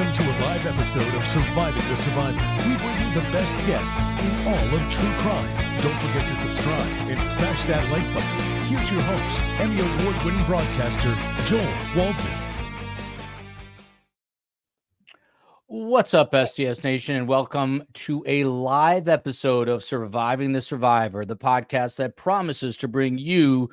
Welcome to a live episode of Surviving the Survivor. We bring you the best guests in all of true crime. Don't forget to subscribe and smash that like button. Here's your host, Emmy Award-winning broadcaster, Joel Waldman. What's up, STS Nation, and welcome to a live episode of Surviving the Survivor, the podcast that promises to bring you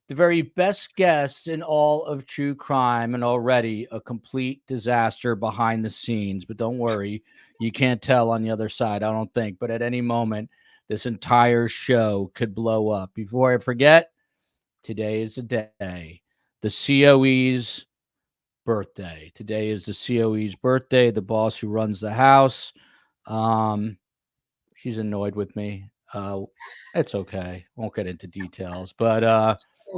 the very best guests in all of true crime, and already a complete disaster behind the scenes. But don't worry, you can't tell on the other side, I don't think. But at any moment, this entire show could blow up. Before I forget, today is the day, the COE's birthday. Today is the COE's birthday. The boss who runs the house, she's annoyed with me. It's okay. Won't get into details, but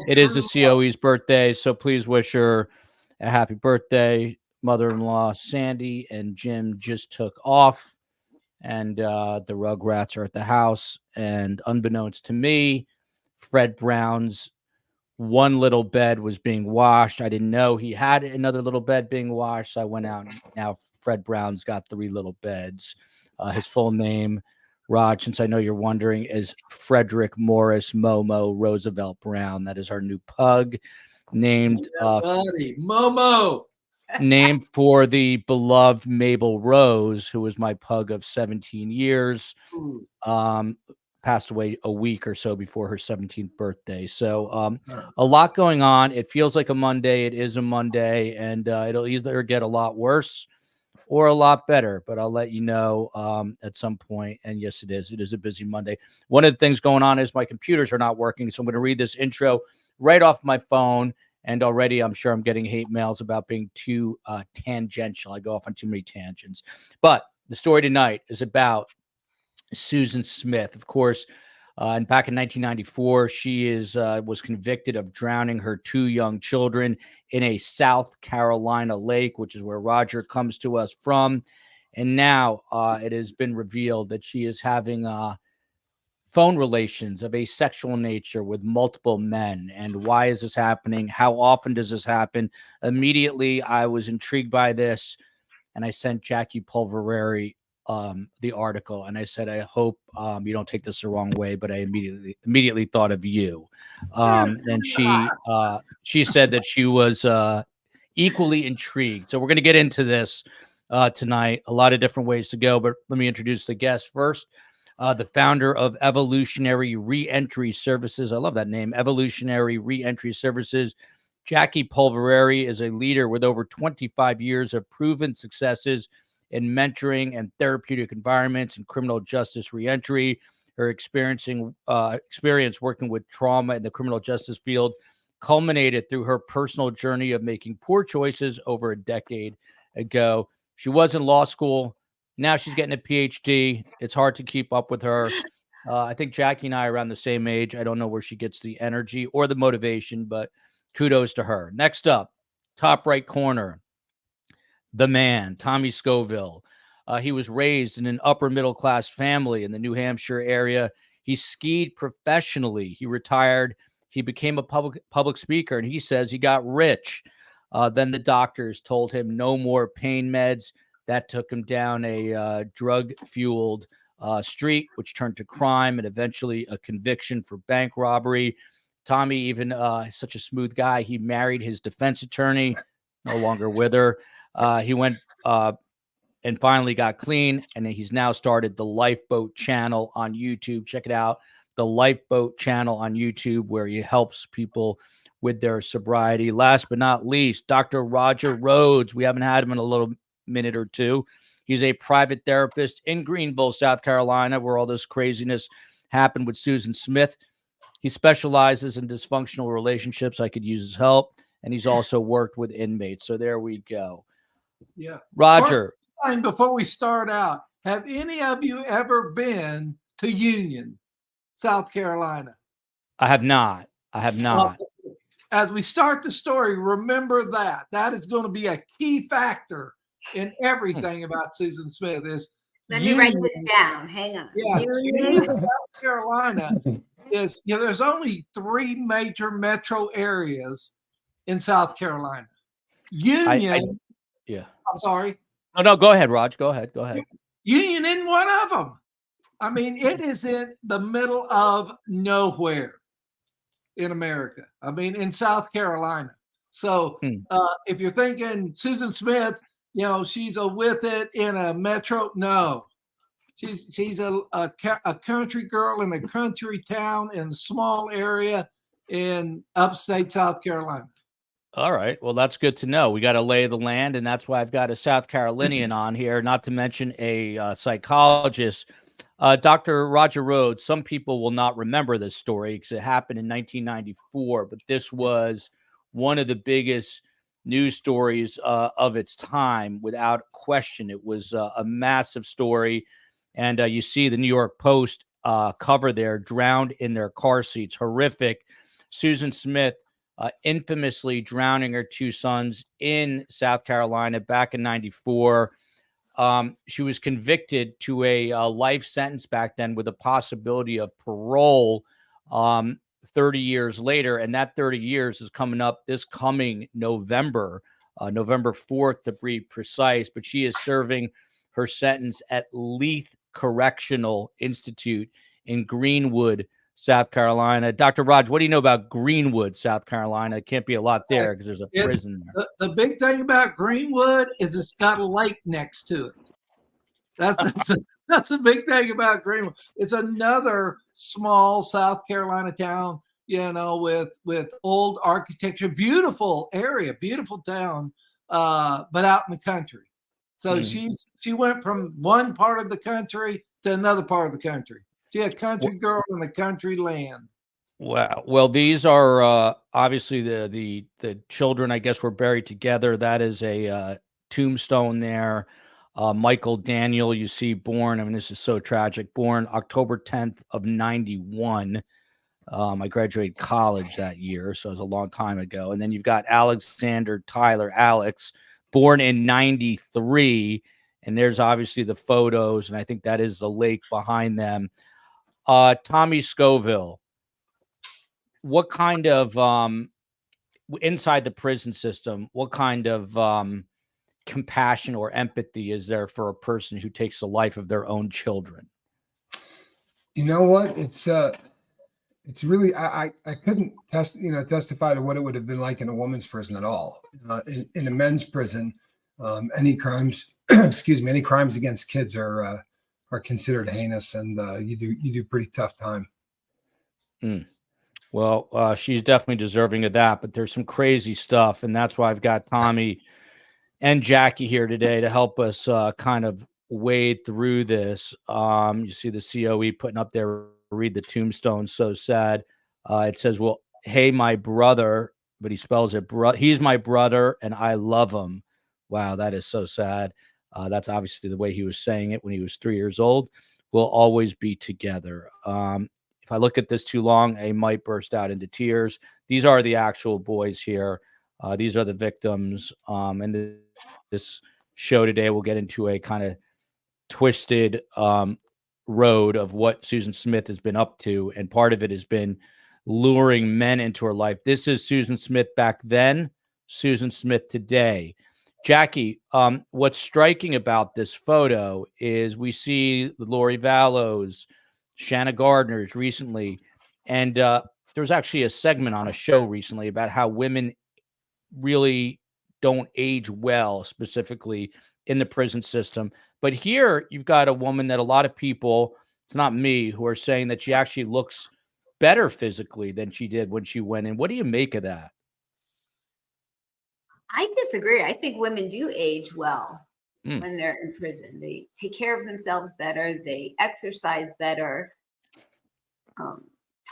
it is the COE's birthday, so please wish her a happy birthday. Mother-in-law Sandy and Jim just took off, and the Rugrats are at the house. And unbeknownst to me, Fred Brown's one little bed was being washed. I didn't know he had another little bed being washed, so I went out, and now Fred Brown's got 3 little beds. His full name, Raj, since I know you're wondering, is Frederick Morris Momo Roosevelt Brown. That is our new pug, named Momo, named for the beloved Mabel Rose, who was my pug of 17 years. Passed away a week or so before her 17th birthday. So a lot going on. It feels like a Monday. It is a Monday, and it'll either get a lot worse or a lot better, but I'll let you know at some point. And yes, it is. It is a busy Monday. One of the things going on is my computers are not working, so I'm going to read this intro right off my phone. And already I'm sure I'm getting hate mails about being too tangential. I go off on too many tangents. But the story tonight is about Susan Smith. Of course, and back in 1994, she was convicted of drowning her 2 young children in a South Carolina lake, which is where Roger comes to us from. And now it has been revealed that she is having phone relations of a sexual nature with multiple men. And why is this happening? How often does this happen? Immediately, I was intrigued by this, and I sent Jackie POLVERARI the article, and I said, I hope you don't take this the wrong way, but I immediately thought of you. And she said that she was equally intrigued. So we're going to get into this tonight. A lot of different ways to go, but let me introduce the guest first. The founder of Evolutionary Reentry Services. I love that name, Evolutionary Reentry Services. Jackie POLVERARI is a leader with over 25 years of proven successes in mentoring and therapeutic environments and criminal justice reentry. Her experience working with trauma in the criminal justice field culminated through her personal journey of making poor choices over a decade ago. She was in law school. Now she's getting a PhD. It's hard to keep up with her. I think Jackie and I are around the same age. I don't know where she gets the energy or the motivation, but kudos to her. Next up, top right corner, the man, Tommy Scoville. He was raised in an upper middle class family in the New Hampshire area. He skied professionally. He retired. He became a public speaker, and he says he got rich. Then the doctors told him no more pain meds. That took him down a drug-fueled street, which turned to crime and eventually a conviction for bank robbery. Tommy, even such a smooth guy, he married his defense attorney, no longer with her. He went and finally got clean, and he's now started the Lifeboat channel on YouTube. Check it out, the Lifeboat channel on YouTube, where he helps people with their sobriety. Last but not least, Dr. Roger Rhodes. We haven't had him in a little minute or two. He's a private therapist in Greenville, South Carolina, where all this craziness happened with Susan Smith. He specializes in dysfunctional relationships. I could use his help. And he's also worked with inmates. So there we go. Yeah. Roger. Before we start out, have any of you ever been to Union, South Carolina? I have not. As we start the story, remember that. That is going to be a key factor in everything about Susan Smith. Let me write this down. Hang on. Yeah, Union, South Carolina is, there's only 3 major metro areas in South Carolina. Union, yeah. I'm sorry. Oh, no, go ahead, Raj. Go ahead. Go ahead. Union isn't one of them. I mean, it is in the middle of nowhere in America. I mean, in South Carolina. So if you're thinking Susan Smith, you know, she's a with it in a metro. No, she's a country girl in a country town in a small area in upstate South Carolina. All right. Well, that's good to know. We got to lay the land, and that's why I've got a South Carolinian on here, not to mention a psychologist. Dr. Roger Rhodes, some people will not remember this story because it happened in 1994, but this was one of the biggest news stories of its time, without question. It was a massive story, and you see the New York Post cover there, drowned in their car seats. Horrific. Susan Smith infamously drowning her two sons in South Carolina back in 94. She was convicted to a life sentence back then with a possibility of parole 30 years later. And that 30 years is coming up this coming November, November 4th to be precise. But she is serving her sentence at Leith Correctional Institute in Greenwood, South Carolina. Dr. Raj, what do you know about Greenwood, South Carolina? It can't be a lot there because there's a prison there. The big thing about Greenwood is it's got a lake next to it. That's a big thing about Greenwood. It's another small South Carolina town, you know, with old architecture, beautiful area, beautiful town, but out in the country. So she went from one part of the country to another part of the country. She's a country girl in the country land. Wow. Well, these are obviously the children, I guess, were buried together. That is a tombstone there. Michael Daniel, you see, born, I mean, this is so tragic, born October 10th of 91. I graduated college that year, so it was a long time ago. And then you've got Alexander Tyler, Alex, born in 93. And there's obviously the photos, and I think that is the lake behind them. Tommy Scoville, what kind of, inside the prison system, what kind of compassion or empathy is there for a person who takes the life of their own children? You know what? It's really, I couldn't testify to what it would have been like in a woman's prison at all. In a men's prison, any crimes, any crimes against kids are considered heinous, and you do pretty tough time. Well, she's definitely deserving of that, but there's some crazy stuff, and that's why I've got Tommy and Jackie here today to help us kind of wade through this. You see the COE putting up there, read the tombstone, so sad. It says, well, hey, my brother, but he spells it, he's my brother, and I love him. Wow, that is so sad. That's obviously the way he was saying it when he was 3 years old. We'll always be together. If I look at this too long, I might burst out into tears. These are the actual boys here. These are the victims. And this show today will get into a kind of twisted road of what Susan Smith has been up to. And part of it has been luring men into her life. This is Susan Smith back then, Susan Smith today. Jackie, what's striking about this photo is we see Lori Vallows, Shanna Gardner's recently, and there was actually a segment on a show recently about how women really don't age well, specifically in the prison system. But here you've got a woman that a lot of people, it's not me, who are saying that she actually looks better physically than she did when she went in. What do you make of that? I disagree. I think women do age well when they're in prison. They take care of themselves better. They exercise better.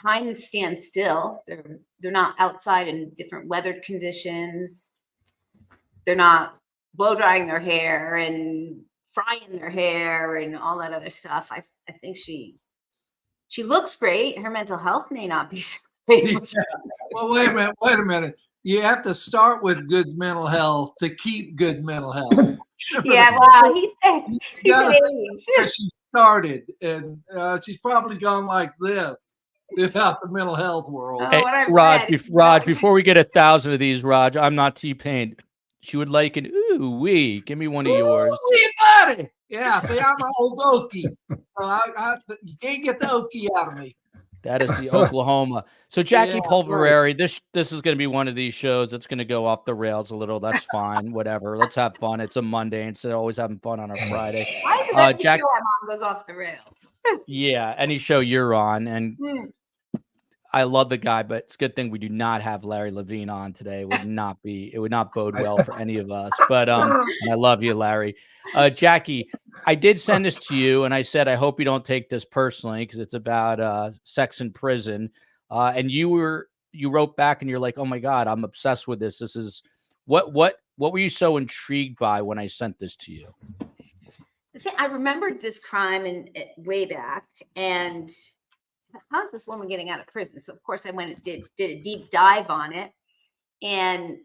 Time stands still. They're not outside in different weather conditions. They're not blow drying their hair and frying their hair and all that other stuff. I think she looks great. Her mental health may not be so great. Yeah. Well, wait a minute. You have to start with good mental health to keep good mental health. Yeah, wow. He said where she started, and she's probably gone like this throughout the mental health world. Hey, Raj, before we get 1,000 of these, Raj, I'm not T-Pain. she would like an ooh wee. Give me one of yours. Ooh, buddy. Yeah, see, I'm an old Okie. So you can't get the Okie out of me. That is the Oklahoma. So Jackie Yeah, Polverari, this is going to be one of these shows that's going to go off the rails a little. That's fine. Whatever. Let's have fun. It's a Monday instead of always having fun on a Friday. Why is it every show I'm on goes off the rails? Yeah, any show you're on. And I love the guy, but it's a good thing we do not have Larry Levine on today. It would not bode well for any of us. But and I love you, Larry. Jackie, I did send this to you, and I said I hope you don't take this personally because it's about sex in prison. And you wrote back and you're like, oh my God, I'm obsessed with this. This is what were you so intrigued by when I sent this to you? I remembered this crime way back, and how is this woman getting out of prison? So of course I went and did a deep dive on it, and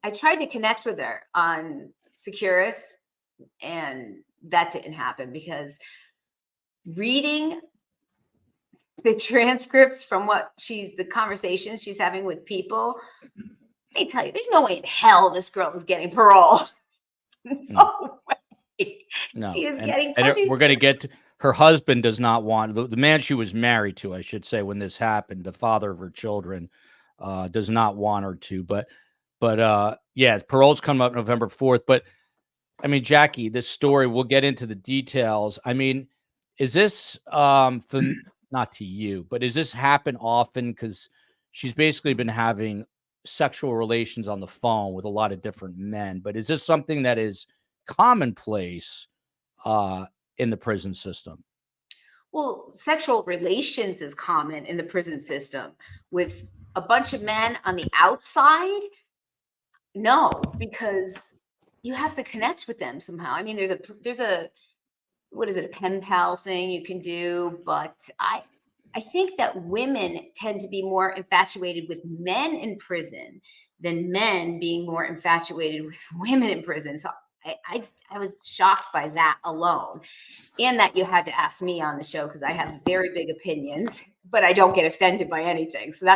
I tried to connect with her on Securus, and that didn't happen because reading the transcripts from the conversations she's having with people, let me tell you, there's no way in hell this girl is getting parole. No way. No. She is getting parole. And we're going to get to her husband does not want the man she was married to, I should say, when this happened, the father of her children, does not want her to. But yeah, parole's coming up November 4th. But I mean, Jackie, this story, we'll get into the details. I mean, is this not to you, but does this happen often? Because she's basically been having sexual relations on the phone with a lot of different men. But is this something that is commonplace in the prison system? Well, sexual relations is common in the prison system with a bunch of men on the outside. No, because you have to connect with them somehow. I mean, there's a what is it, a pen pal thing you can do, but I think that women tend to be more infatuated with men in prison than men being more infatuated with women in prison. So I was shocked by that alone, and that you had to ask me on the show because I have very big opinions, but I don't get offended by anything. So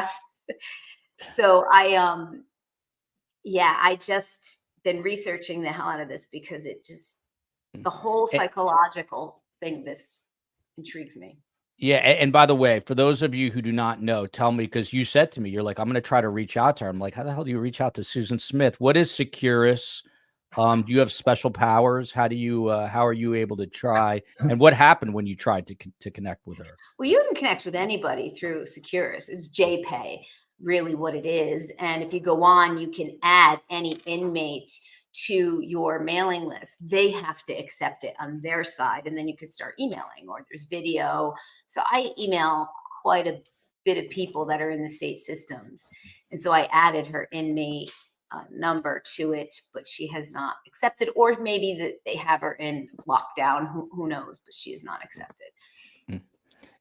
I just been researching the hell out of this because the whole psychological thing, this intrigues me. Yeah. And by the way, for those of you who do not know, tell me, because you said to me, you're like, I'm going to try to reach out to her. I'm like, how the hell do you reach out to Susan Smith? What is Securus? Do you have special powers? How are you able to try? And what happened when you tried to connect with her? Well, you can connect with anybody through Securus. It's JPay, really what it is. And if you go on, you can add any inmate to your mailing list. They have to accept it on their side, and then you could start emailing, or there's video. So I email quite a bit of people that are in the state systems. And so I added her inmate number to it, but she has not accepted, or maybe that they have her in lockdown. Who knows? But she is not accepted.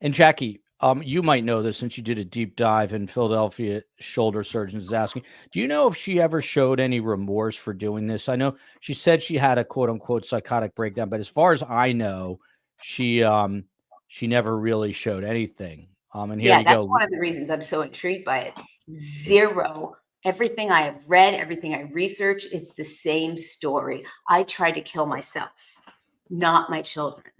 And Jackie, you might know this since you did a deep dive in Philadelphia shoulder surgeons is asking, do you know if she ever showed any remorse for doing this? I know she said she had a quote unquote psychotic breakdown, but as far as I know, she never really showed anything. And here you that's go. One of the reasons I'm so intrigued by it. Zero. Everything I have read, everything I researched, it's the same story. I tried to kill myself, not my children.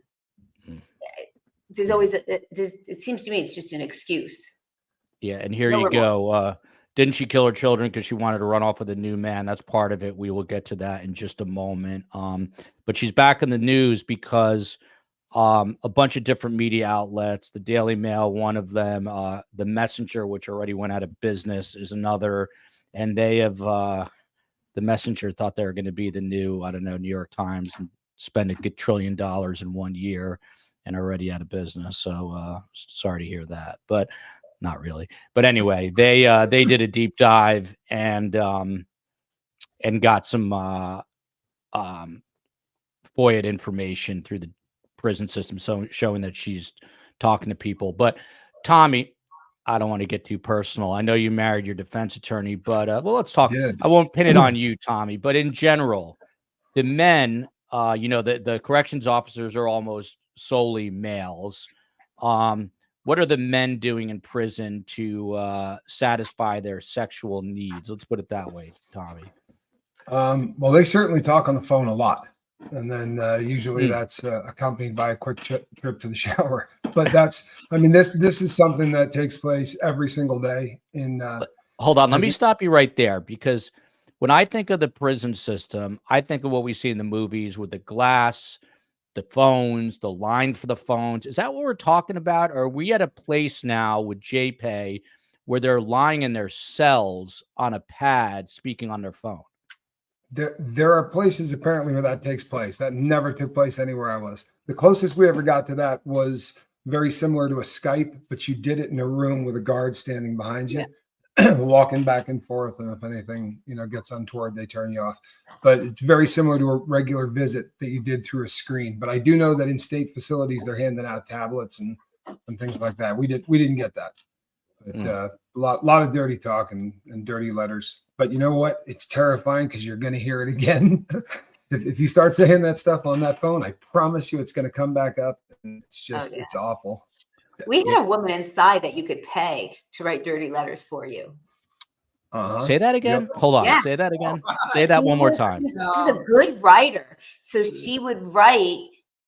There's always it seems to me it's just an excuse. Yeah, and here you go. Didn't she kill her children because she wanted to run off with a new man? That's part of it. We will get to that in just a moment. But she's back in the news because a bunch of different media outlets, the Daily Mail, one of them, the Messenger, which already went out of business, is another. And they have the Messenger thought they were going to be the new, I don't know, New York Times and spend $1 trillion in 1 year, and already out of business. So sorry to hear that, but not really. But anyway, they did a deep dive and got some FOIA information through the prison system, so showing that she's talking to people. But Tommy, I don't want to get too personal. I know you married your defense attorney, but well, let's talk. I won't pin it on you, Tommy, but in general, the men, the corrections officers are almost solely males. What are the men doing in prison to satisfy their sexual needs? Let's put it that way, Tommy. Well, they certainly talk on the phone a lot. And then usually that's accompanied by a quick trip to the shower. But this is something that takes place every single day. Hold on, let me stop you right there, because when I think of the prison system, I think of what we see in the movies with the glass, the phones, the line for the phones. Is that what we're talking about? Or are we at a place now with JPay where they're lying in their cells on a pad speaking on their phone? There are places apparently where that takes place. That never took place anywhere I was. The closest we ever got to that was very similar to a Skype, but you did it in a room with a guard standing behind you, walking back and forth. And if anything, gets untoward, they turn you off. But it's very similar to a regular visit that you did through a screen. But I do know that in state facilities, they're handing out tablets and things like that. We didn't get that. But a lot of dirty talk and dirty letters. But you know what? It's terrifying because you're going to hear it again. If you start saying that stuff on that phone, I promise you it's going to come back up. And it's just, it's awful. We had a woman inside that you could pay to write dirty letters for you. Say that again. Yep. Hold on. Yeah. Say that again. Say that one more time. She's a good writer. So she would write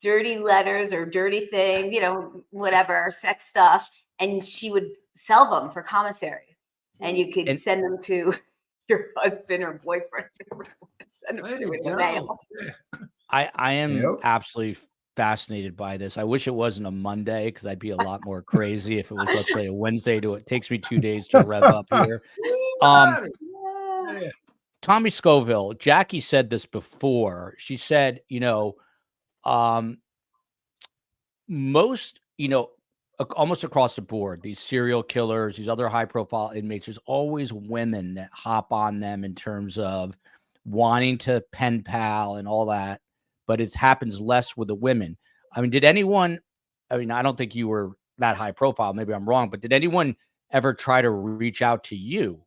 dirty letters or dirty things, whatever, sex stuff. And she would sell them for commissary. And you could send them to your husband or boyfriend. Send them to in the mail. I am absolutely fascinated by this. I wish it wasn't a Monday, because I'd be a lot more crazy if it was, let's say, a Wednesday. It takes me 2 days to rev up here. Tommy Scoville, Jackie said this before. She said, most, almost across the board, these serial killers, these other high profile inmates, there's always women that hop on them in terms of wanting to pen pal and all that, but it happens less with the women. I mean, I don't think you were that high profile. Maybe I'm wrong, but did anyone ever try to reach out to you,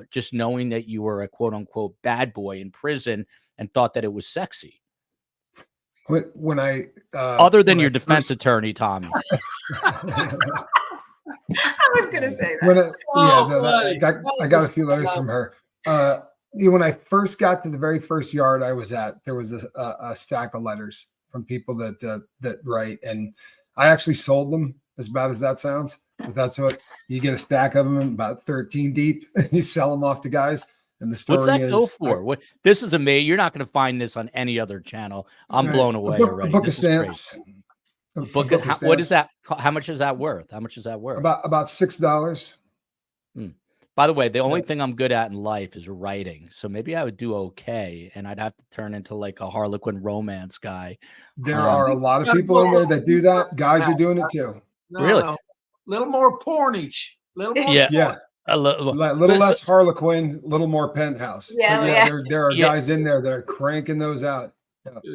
just knowing that you were a quote unquote bad boy in prison and thought that it was sexy? When I other than your defense attorney, Tommy. I was gonna say that. I got a few letters from her. When I first got to the very first yard I was at, there was a stack of letters from people that write, and I actually sold them. As bad as that sounds, but that's what you get, a stack of them about 13 deep, and you sell them off to guys. And the story What's that go for? This is amazing. You're not going to find this on any other channel. I'm blown away already. A book of stamps. What is that? How much is that worth? About $6. By the way, the only thing I'm good at in life is writing. So maybe I would do okay, and I'd have to turn into like a Harlequin romance guy. There are a lot of people in there that do that. Guys are doing it too. Really? A little more pornish. A little less Harlequin, a little more Penthouse. There are guys in there that are cranking those out.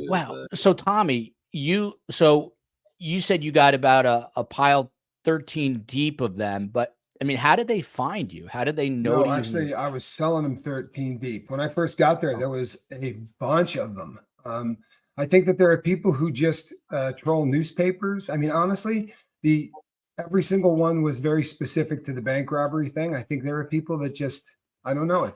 Wow. So Tommy, you said you got about a pile 13 deep of them, but I mean, how did they find you? How did they know? No, actually, I was selling them 13 deep. When I first got there was a bunch of them. I think that there are people who just troll newspapers. I mean, honestly, every single one was very specific to the bank robbery thing. I think there are people that just, I don't know,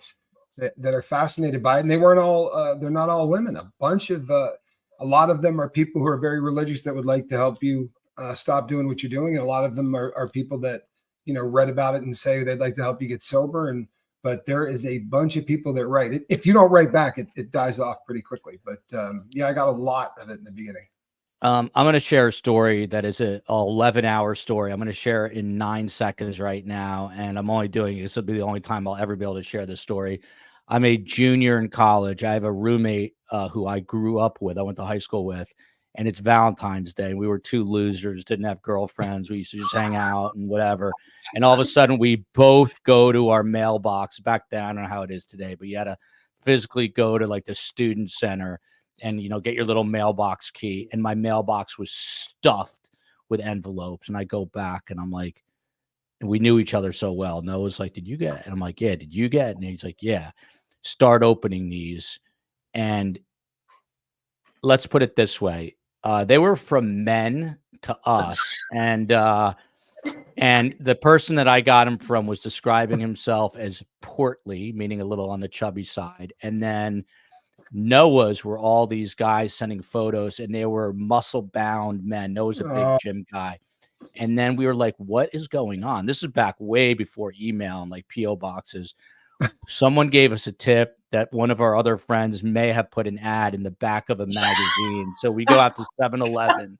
that are fascinated by it. And they weren't all, they're not all women. A lot of them are people who are very religious that would like to help you stop doing what you're doing. And a lot of them are people that, read about it and say they'd like to help you get sober. But there is a bunch of people that write. If you don't write back, it dies off pretty quickly. But I got a lot of it in the beginning. I'm going to share a story that is an 11-hour story. I'm going to share it in 9 seconds right now. And I'm only doing it. This will be the only time I'll ever be able to share this story. I'm a junior in college. I have a roommate who I grew up with. I went to high school with. And it's Valentine's Day. We were two losers, didn't have girlfriends. We used to just hang out and whatever. And all of a sudden, we both go to our mailbox. Back then, I don't know how it is today, but you had to physically go to like the student center and, get your little mailbox key. And my mailbox was stuffed with envelopes. And I go back and I'm like, and we knew each other so well. Noah's like, did you get it? And I'm like, yeah, did you get it? And he's like, yeah. Start opening these. And let's put it this way. They were from men to us. And And the person that I got him from was describing himself as portly, meaning a little on the chubby side. And then Noah's were all these guys sending photos, and they were muscle-bound men. Noah's a big gym guy. And then we were like, what is going on? This is back way before email and like P.O. boxes. Someone gave us a tip that one of our other friends may have put an ad in the back of a magazine. So we go out to 7-Eleven.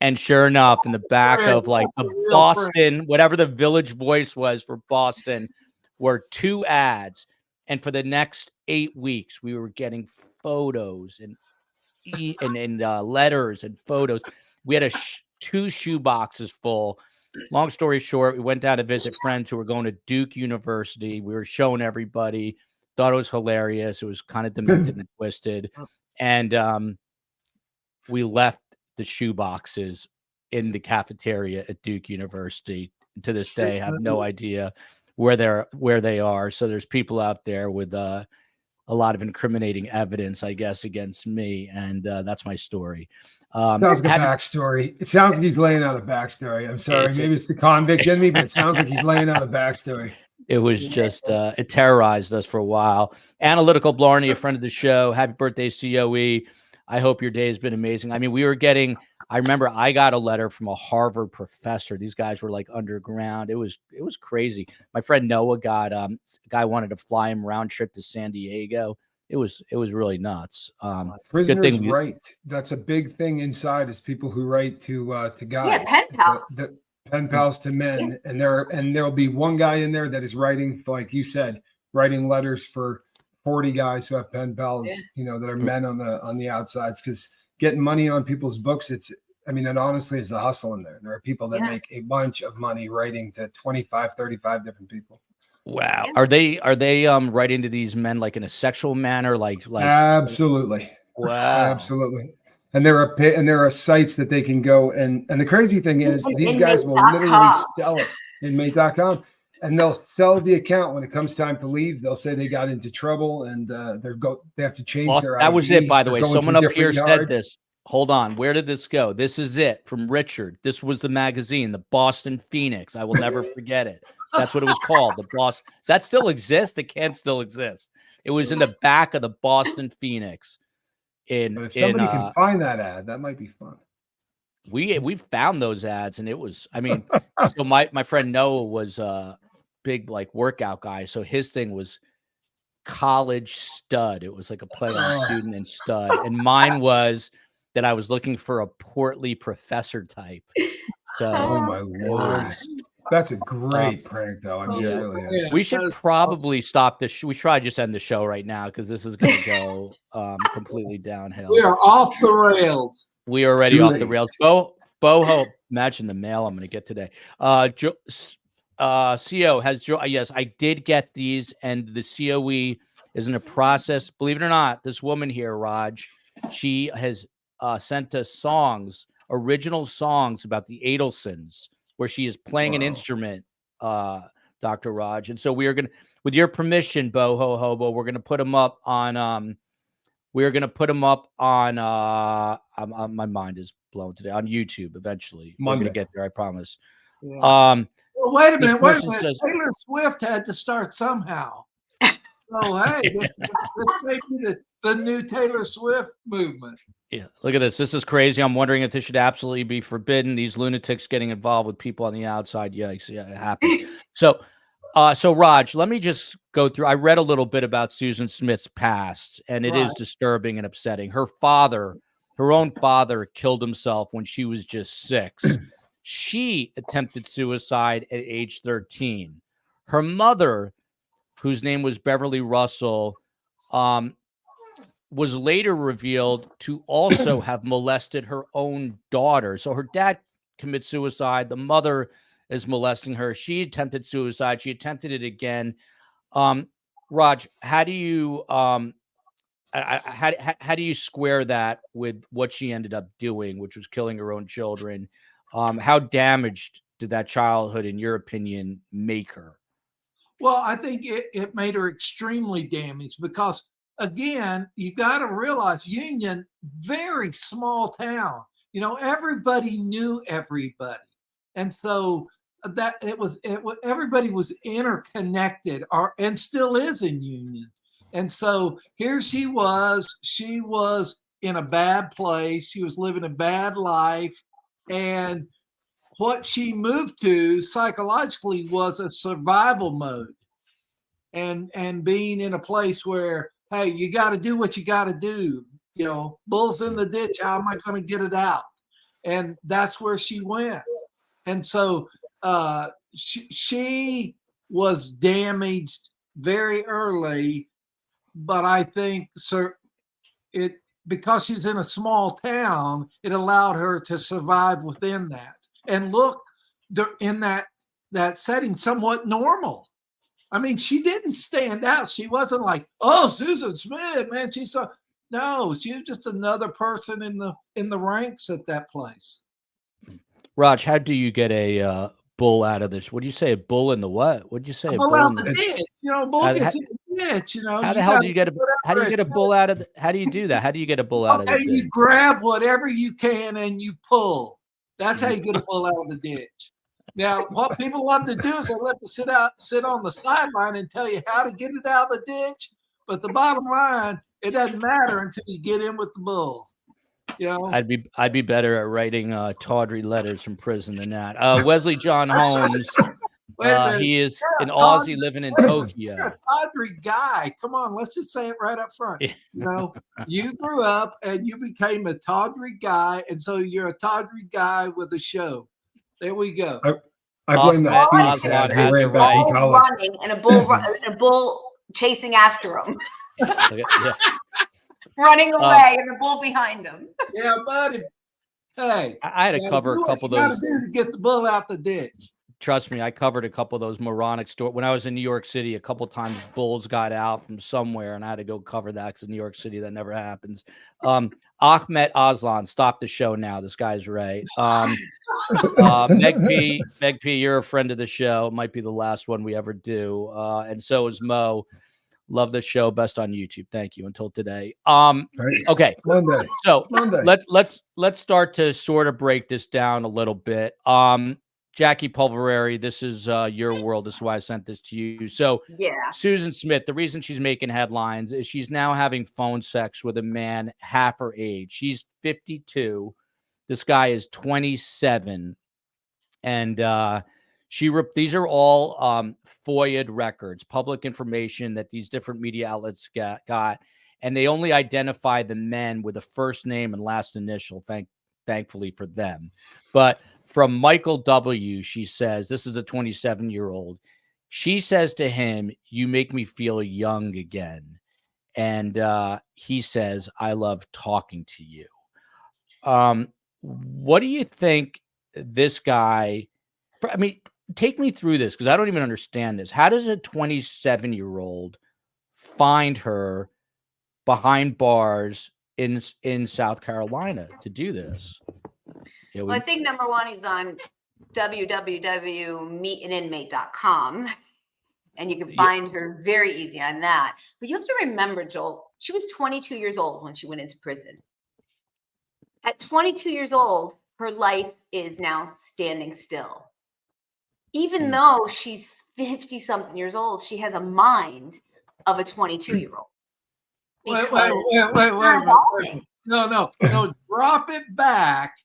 And sure enough, in the back of like the Boston, whatever the Village Voice was for Boston, were 2 ads. And for the next 8 weeks, we were getting photos and letters and photos. We had 2 shoe boxes full. Long story short, we went down to visit friends who were going to Duke University. We were showing everybody, thought it was hilarious. It was kind of demented and twisted. And we left the shoe boxes in the cafeteria at Duke University. To this day, I have no idea where they are. So there's people out there with a lot of incriminating evidence, I guess, against me. And that's my story. Sounds like a backstory. It sounds like he's laying out a backstory. I'm sorry. Maybe it's the convict in me, but it sounds like he's laying out a backstory. It was just, it terrorized us for a while. Analytical Blarney, a friend of the show. Happy birthday, COE. I hope your day has been amazing. I mean, I remember I got a letter from a Harvard professor. These guys were like underground. It was crazy. My friend Noah got, a guy wanted to fly him round trip to San Diego. It was really nuts. Prisoners write. That's a big thing inside, is people who write to guys. Yeah, pen pals. Pen pals to men. Yeah. And there'll be one guy in there that is writing, like you said, writing letters for 40 guys who have pen pals, that are men on the outsides, because getting money on people's books, it honestly is a hustle in there. There are people that make a bunch of money writing to 25, 35 different people. Wow. Yeah. Are they writing to these men like in a sexual manner? Like absolutely. Wow. Absolutely. And there are sites that they can go, and the crazy thing is these guys will literally sell it, Inmate.com. And they'll sell the account when it comes time to leave. They'll say they got into trouble and they have to change their ID. That was it, by the way. Someone up here said this. Hold on. Where did this go? This is it from Richard. This was the magazine, the Boston Phoenix. I will never forget it. That's what it was called. The Boston. Does that still exist? It can't still exist. It was in the back of the Boston Phoenix. If somebody can find that ad, that might be fun. We found those ads, and it was, so my friend Noah was big like workout guy, so his thing was college stud. It was like a play on student and stud, and mine was that I was looking for a portly professor type. So oh my lord, that's a great prank though. It really is. We should probably stop this. We try to just end the show right now, because this is going to go completely downhill. We are off the rails. We are already off the rails. Boho, imagine the mail I'm going to get today. CO has yes, I did get these, and the COE is in a process. Believe it or not, this woman here, Raj, she has sent us original songs about the Adelsons, where she is playing an instrument, Dr. Raj. And so we are going to, with your permission, Boho Hobo, we're going to put them up on, my mind is blown today, on YouTube eventually. Monday. We're going to get there, I promise. Yeah. Well, wait a minute. Taylor Swift had to start somehow. So, hey, this may be the new Taylor Swift movement. Yeah, look at this. This is crazy. I'm wondering if this should absolutely be forbidden. These lunatics getting involved with people on the outside. Yikes. Yeah, it happens. So Raj, let me just go through. I read a little bit about Susan Smith's past, and it is disturbing and upsetting. Her own father, killed himself when she was just 6. She attempted suicide at age 13. Her mother, whose name was Beverly Russell, was later revealed to also have molested her own daughter. So her dad commits suicide. The mother is molesting her. She attempted suicide. She attempted it again. Raj, how do you how do you square that with what she ended up doing, which was killing her own children? How damaged did that childhood, in your opinion, make her? Well, I think it made her extremely damaged, because, again, you got to realize Union, very small town. Everybody knew everybody. And so that everybody was interconnected, and still is in union. And so here she was in a bad place. She was living a bad life. And what she moved to psychologically was a survival mode, and being in a place where, hey, you got to do what you got to do. Bull's in the ditch. How am I going to get it out? And that's where she went. And so she was damaged very early, but I think because she's in a small town, it allowed her to survive within that and look in that setting somewhat normal. I mean, she didn't stand out. She wasn't like, oh, Susan Smith, man. No, she was just another person in the ranks at that place. Raj, how do you get a bull out of this? What do you say? A bull in the what? What did you say? A bull out the ditch. Bull gets in the ditch. How the hell do you get a? How do you get a bull out of? How do you do that? How do you get a bull out of the ditch? You grab whatever you can and you pull. That's how you get a bull out of the ditch. Now, what people love to do is they love to sit on the sideline and tell you how to get it out of the ditch. But the bottom line, it doesn't matter until you get in with the bull. I'd be better at writing tawdry letters from prison than that. Wesley John Holmes, he is an Aussie living in Tokyo. You're a tawdry guy. Come on, let's just say it right up front. You grew up and you became a tawdry guy, and so you're a tawdry guy with a show. There we go. I blame that Phoenix ad who ran back in college. Running and a bull chasing after him. Yeah. Running away and the bull behind him. Yeah, buddy. Hey, I had to cover a couple of those. Got to do to get the bull out the ditch. Trust me, I covered a couple of those moronic stories when I was in New York City. A couple of times, bulls got out from somewhere, and I had to go cover that because in New York City that never happens. Ahmet Aslan, stop the show now. This guy's right. Meg P, you're a friend of the show. It might be the last one we ever do, and so is Mo. Love the show. Best on YouTube. Thank you. Until today. Okay. Monday. So Monday. let's start to sort of break this down a little bit. Jackie POLVERARI, this is your world. This is why I sent this to you. So yeah, Susan Smith, the reason she's making headlines is she's now having phone sex with a man half her age. She's 52. This guy is 27. And these are all FOIA'd records, public information that these different media outlets got, and they only identify the men with a first name and last initial, thankfully for them. But from Michael W., she says, this is a 27-year-old. She says to him, "You make me feel young again." And he says, "I love talking to you." What do you think this guy, take me through this because I don't even understand this. How does a 27-year-old find her behind bars in South Carolina to do this? Well, I think number one, he's on www.meetaninmate.com, and you can find her very easy on that. But you have to remember, Joel, she was 22 years old when she went into prison. At 22 years old, her life is now standing still. Even though she's 50-something years old, she has a mind of a 22-year-old. Wait. No. Drop it back.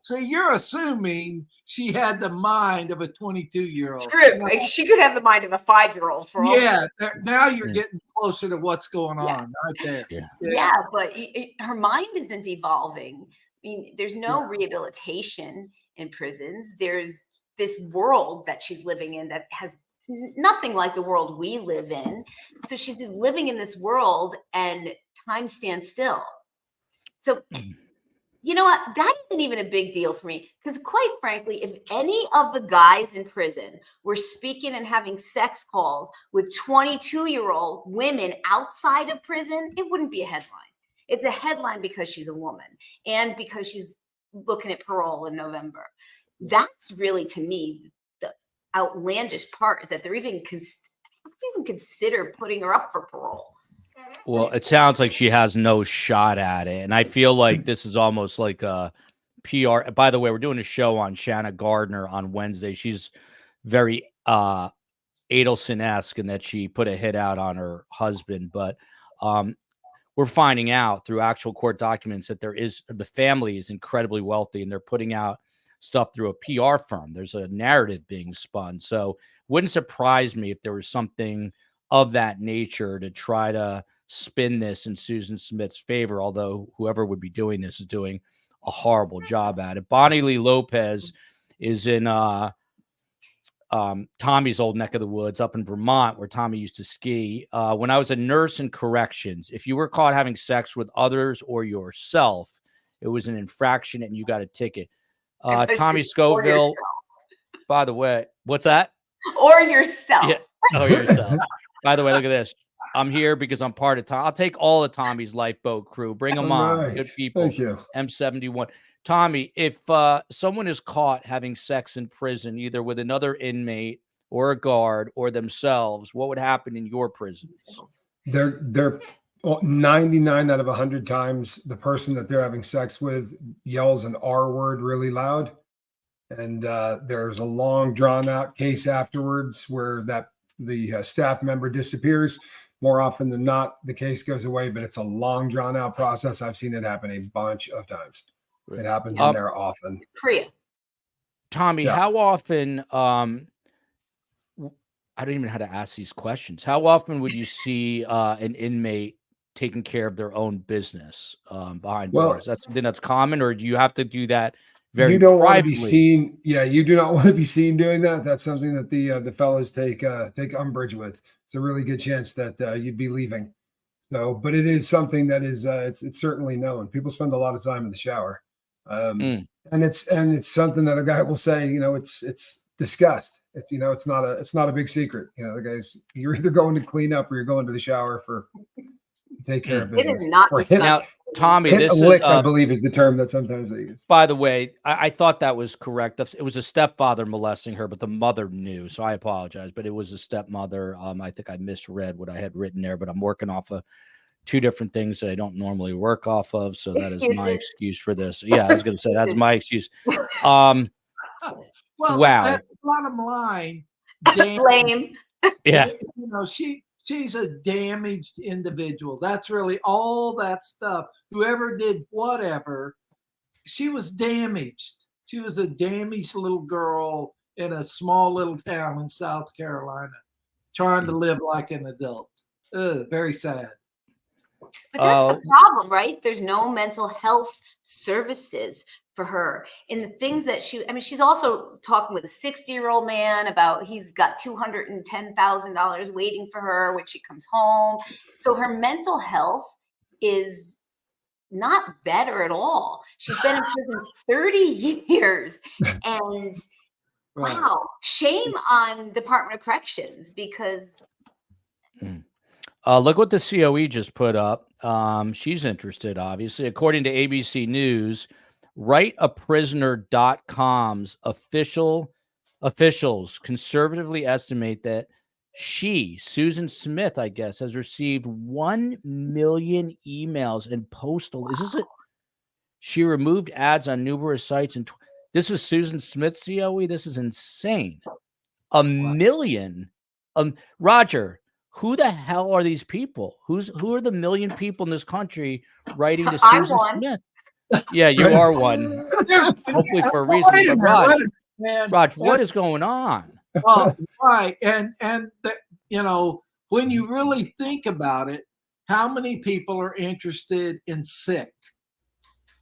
So you're assuming she had the mind of a 22-year-old. True. She could have the mind of a 5-year-old. Now you're getting closer to what's going on right there. Yeah, but her mind isn't evolving. I mean, there's no rehabilitation in prisons. There's this world that she's living in that has nothing like the world we live in. So she's living in this world and time stands still. So you know what? That isn't even a big deal for me because quite frankly, if any of the guys in prison were speaking and having sex calls with 22-year-old women outside of prison, it wouldn't be a headline. It's a headline because she's a woman and because she's looking at parole in November. That's really, to me, the outlandish part is that they're even consider putting her up for parole. Well, it sounds like she has no shot at it. And I feel like this is almost like a PR. By the way, we're doing a show on Shanna Gardner on Wednesday. She's very Adelson-esque in that she put a hit out on her husband, but we're finding out through actual court documents that the family is incredibly wealthy, and they're putting out stuff through a PR firm. There's a narrative being spun. So wouldn't surprise me if there was something of that nature to try to spin this in Susan Smith's favor, although whoever would be doing this is doing a horrible job at it. Bonnie Lee Lopez is in Tommy's old neck of the woods up in Vermont, where Tommy used to ski. When I was a nurse in corrections, if you were caught having sex with others or yourself, it was an infraction and you got a ticket. Tommy Scoville, by the way, what's that? Or yourself. Yeah. Oh, yourself. By the way, look at this. I'm here because I'm part of Tom. I'll take all of Tommy's lifeboat crew. Bring them on. Right. Good people. Thank you. M71. Tommy, if someone is caught having sex in prison, either with another inmate or a guard or themselves, what would happen in your prisons? They're 99 out of 100 times the person that they're having sex with yells an R word really loud. And there's a long drawn out case afterwards where the staff member disappears. More often than not, the case goes away, but it's a long drawn out process. I've seen it happen a bunch of times. It happens in there often. Priya. Tommy, how often, I don't even know how to ask these questions. How often would you see an inmate taking care of their own business behind bars? That's something that's common, or do you have to do that very you don't privately? want to be seen. Yeah, you do not want to be seen doing that. That's something that the fellas take umbrage with. It's a really good chance that you'd be leaving. So, but it is something that is it's certainly known. People spend a lot of time in the shower, and it's something that a guy will say. It's discussed. It's not a big secret. The guys, you're either going to clean up or you're going to the shower for take care of business. It is not discussed. Now, Tommy, hit this a lick, is, I believe, is the term that sometimes they use. by the way, I thought that was correct. It was a stepfather molesting her, but the mother knew, so I apologize. But it was a stepmother. I think I misread what I had written there, but I'm working off of two different things that I don't normally work off of, so that is my excuse for this. Yeah, I was going to say that's my excuse. Well, wow. Bottom line, Blame. Yeah. She's a damaged individual. That's really all that stuff. Whoever did whatever, she was damaged. She was a damaged little girl in a small little town in South Carolina, trying to live like an adult. Very sad. But that's the problem, right? There's no mental health services for her. And the things that she's also talking with a 60-year-old man about he's got $210,000 waiting for her when she comes home. So her mental health is not better at all. She's been in prison 30 years. And wow, shame on Department of Corrections because... Look what the COE just put up. She's interested, obviously. According to ABC News, WriteAPrisoner.com's officials conservatively estimate that Susan Smith, I guess, has received 1 million emails and postal. Is this it? She removed ads on numerous sites. And this is Susan Smith COE. This is insane. 1 million. Roger, who the hell are these people? Who are the 1 million people in this country writing to Susan Smith? Yeah, you are one. Hopefully for a reason. But Raj, what is going on? Right. And when you really think about it, how many people are interested in sick?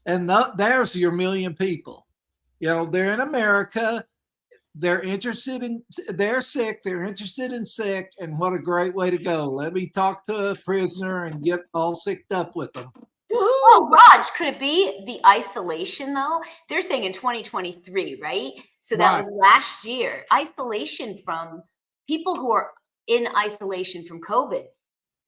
And there's your 1 million people. They're in America. They're interested they're sick. They're interested in sick. And what a great way to go. Let me talk to a prisoner and get all sicked up with them. Oh, Raj, could it be the isolation though? They're saying in 2023, right? So that was last year. Isolation from people who are in isolation from COVID.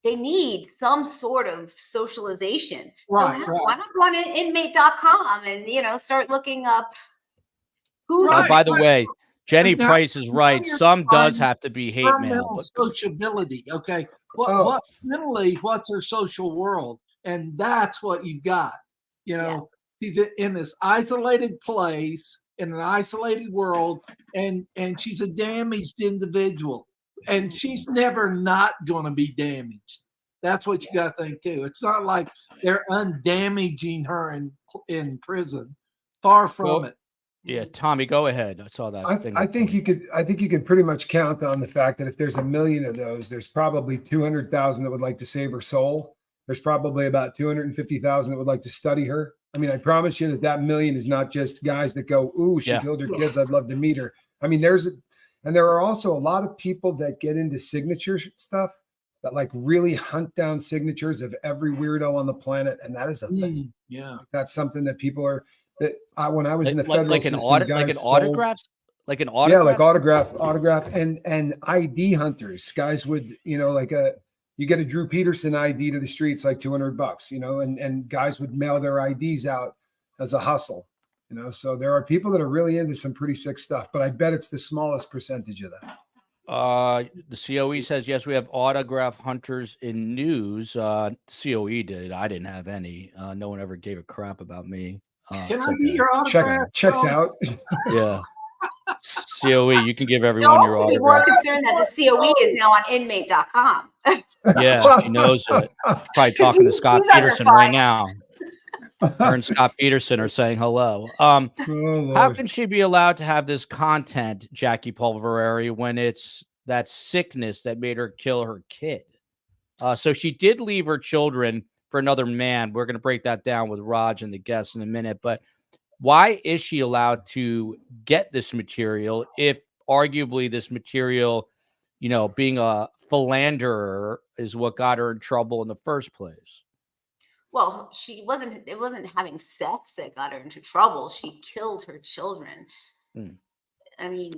They need some sort of socialization. Right. So why not go on inmate.com and start looking up who's by the way, Jenny Price is right. Some does have to be hate mail. Mental sociability. Okay. What's her social world? And that's what you got. She's in this isolated place in an isolated world, and she's a damaged individual, and she's never not going to be damaged. That's what you got to think too. It's not like they're undamaging her in prison. Far from it. Yeah, Tommy, go ahead. I saw that thing. I think you could pretty much count on the fact that if there's 1 million of those, there's probably 200,000 that would like to save her soul. There's probably about 250,000 that would like to study her. I mean, I promise you that 1 million is not just guys that go, "Ooh, she killed her kids. I'd love to meet her." I mean, there are also a lot of people that get into signature stuff that like really hunt down signatures of every weirdo on the planet, and that is a thing. Yeah, that's something that people are. When I was in the federal like system, like an autograph. Yeah, like autograph and ID hunters. Guys would, you get a Drew Peterson ID to the streets, like $200, and guys would mail their IDs out as a hustle, so there are people that are really into some pretty sick stuff, but I bet it's the smallest percentage of that. The COE says, yes, we have autograph hunters in news. COE did. I didn't have any. No one ever gave a crap about me. Can I get your autograph? Checks out. Yeah. COE, you can give everyone your autograph. More concerned that the COE is now on inmate.com. Yeah, she knows it. Probably talking to Scott Peterson right now. Her and Scott Peterson are saying hello. How can she be allowed to have this content, Jackie Polverari, when it's that sickness that made her kill her kid? So she did leave her children for another man. We're going to break that down with Raj and the guests in a minute. But why is she allowed to get this material if arguably this material, being a philanderer is what got her in trouble in the first place? Well, it wasn't having sex that got her into trouble. She killed her children. I mean,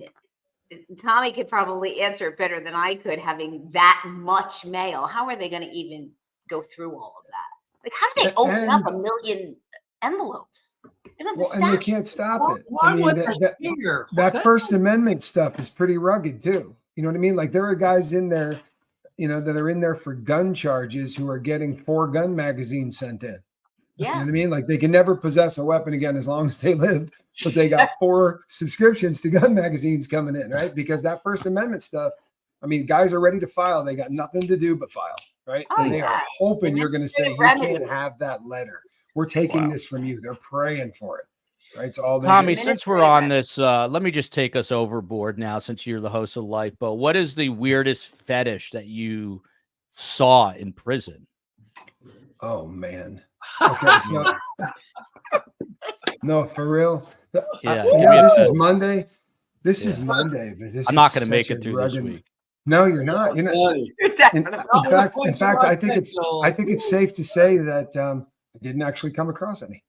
Tommy could probably answer it better than I could, having that much mail. How are they going to even go through all of that? Like, how do they open up 1 million envelopes? And they can't stop it. Why would they care? That First Amendment stuff is pretty rugged too. You know what I mean? Like, there are guys in there, that are in there for gun charges who are getting 4 gun magazines sent in. Yeah. You know what I mean? Like, they can never possess a weapon again as long as they live, but they got 4 subscriptions to gun magazines coming in, right? Because that First Amendment stuff, I mean, guys are ready to file. They got nothing to do but file, right? And they are hoping you're going to say, you can't have that letter. We're taking this from you. They're praying for it, right? It's all Tommy, since we're on this, let me just take us overboard now, since you're the host of Lifeboat. What is the weirdest fetish that you saw in prison? Oh, man. Okay, so no, for real. This is Monday. This is Monday. I'm not going to make it through this week. No, you're not. You're not. In fact, I think it's safe to say that I didn't actually come across any.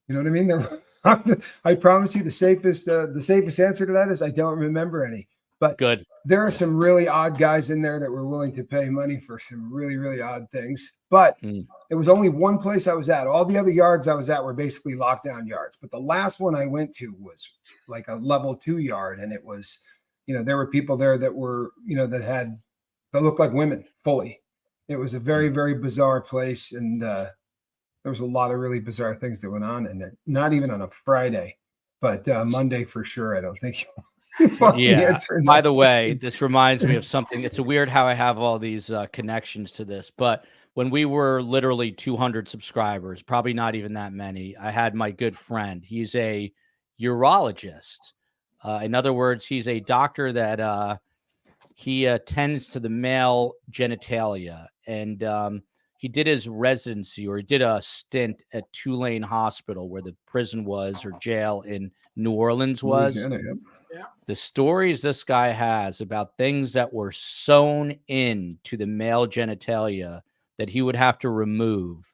You know what I mean? I promise you, the safest answer to that is I don't remember any. But good. There are some really odd guys in there that were willing to pay money for some really, really odd things. But it was only one place I was at. All the other yards I was at were basically lockdown yards. But the last one I went to was like a level 2 yard, and it was, there were people there that were, that looked like women fully. It was a very, very bizarre place, and there was a lot of really bizarre things that went on in it. Not even on a Friday, but Monday for sure. I don't think. Yeah. By the way, this reminds me of something. It's weird how I have all these connections to this, but when we were literally 200 subscribers, probably not even that many, I had my good friend. He's a urologist. In other words, he's a doctor that he attends to the male genitalia, and he did his residency, or he did a stint at Tulane Hospital, where the prison was, or jail in New Orleans was. Yeah. The stories this guy has about things that were sewn in to the male genitalia that he would have to remove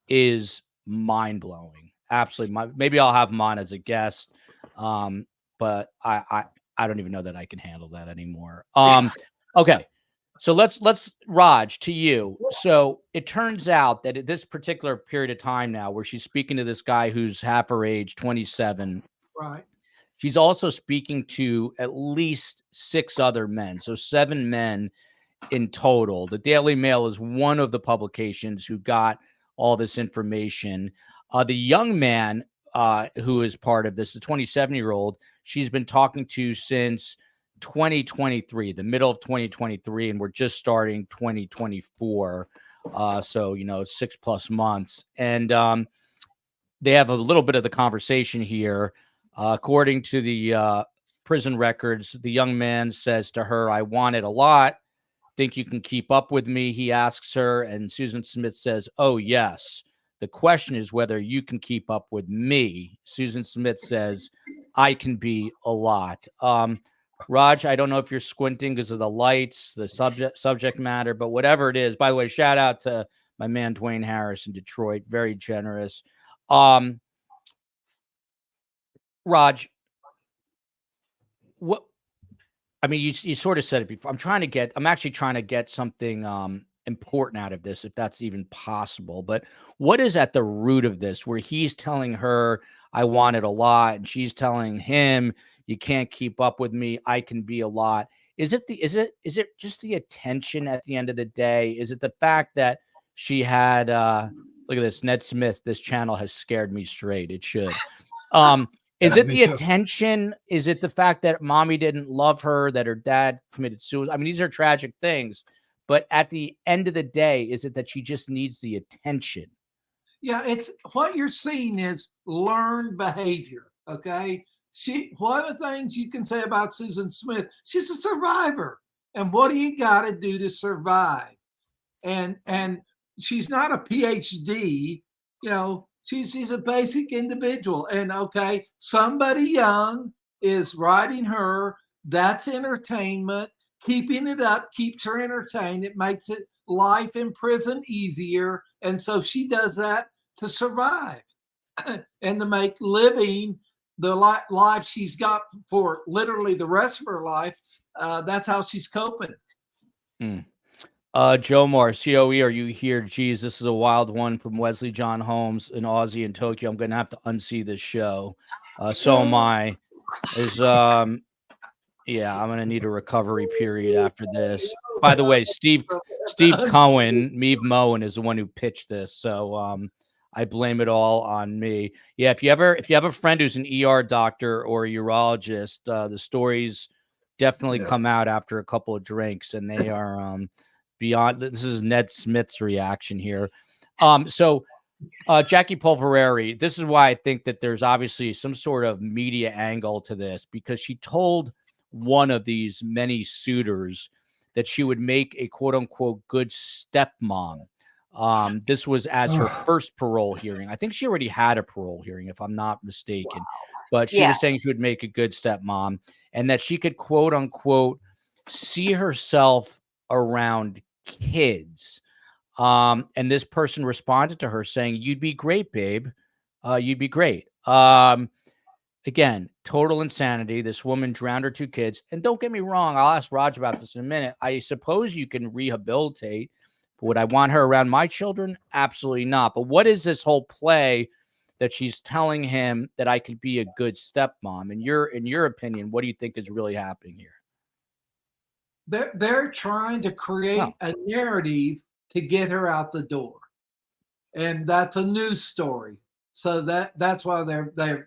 is mind-blowing. Absolutely. Maybe I'll have him on as a guest, but I don't even know that I can handle that anymore. Okay. So let's Raj, to you. So it turns out that at this particular period of time now, where she's speaking to this guy who's half her age, 27. Right. She's also speaking to at least 6 other men. So 7 men in total. The Daily Mail is one of the publications who got all this information. The young man who is part of this, the 27-year-old, she's been talking to since 2023, the middle of 2023, and we're just starting 2024. So, 6+ months. And they have a little bit of the conversation here. According to the prison records, the young man says to her, "I want it a lot. Think you can keep up with me?" He asks her, and Susan Smith says, "Oh, yes. The question is whether you can keep up with me." Susan Smith says, "I can be a lot." Raj, I don't know if you're squinting because of the lights, the subject matter, but whatever it is, by the way, shout out to my man Dwayne Harris in Detroit, very generous. Raj, what? I mean, you sort of said it before. I'm actually trying to get something important out of this, if that's even possible. But what is at the root of this, where he's telling her, "I want it a lot," and she's telling him, "You can't keep up with me. I can be a lot." Is it just the attention at the end of the day? Is it the fact that she had look at this, Ned Smith, "This channel has scared me straight. It should." Is Yeah, it me the too. attention? Is it the fact that mommy didn't love her, that her dad committed suicide? I mean, these are tragic things, but at the end of the day, is it that she just needs the attention? Yeah, it's what you're seeing is learned behavior. Okay. One of the things you can say about Susan Smith, she's a survivor. And what do you got to do to survive? And she's not a PhD, she's a basic individual. And okay, somebody young is writing her. That's entertainment. Keeping it up keeps her entertained. It makes it life in prison easier. And so she does that to survive and to make living the life she's got for literally the rest of her life. That's how she's coping. Joe Moore, COE, are you here? Geez, this is a wild one from Wesley John Holmes, an Aussie in Tokyo. I'm going to have to unsee this show. So am I. Yeah, I'm going to need a recovery period after this. By the way, Steve Cohen, Meave Moen, is the one who pitched this. So I blame it all on me. Yeah, if you have a friend who's an ER doctor or a urologist, the stories definitely come out after a couple of drinks, and they are beyond. This is Ned Smith's reaction here. So Jackie Polverari, this is why I think that there's obviously some sort of media angle to this, because she told one of these many suitors that she would make a quote unquote good stepmom. This was as her first parole hearing. I think she already had a parole hearing, if I'm not mistaken, but she was saying she would make a good stepmom, and that she could quote unquote see herself around kids. And this person responded to her saying, "You'd be great, babe. You'd be great." Again, total insanity. This woman drowned her 2 kids. And don't get me wrong, I'll ask Raj about this in a minute. I suppose you can rehabilitate. But would I want her around my children? Absolutely not. But what is this whole play that she's telling him that I could be a good stepmom? In your opinion, what do you think is really happening here? They're trying to create a narrative to get her out the door. And that's a news story. So that's why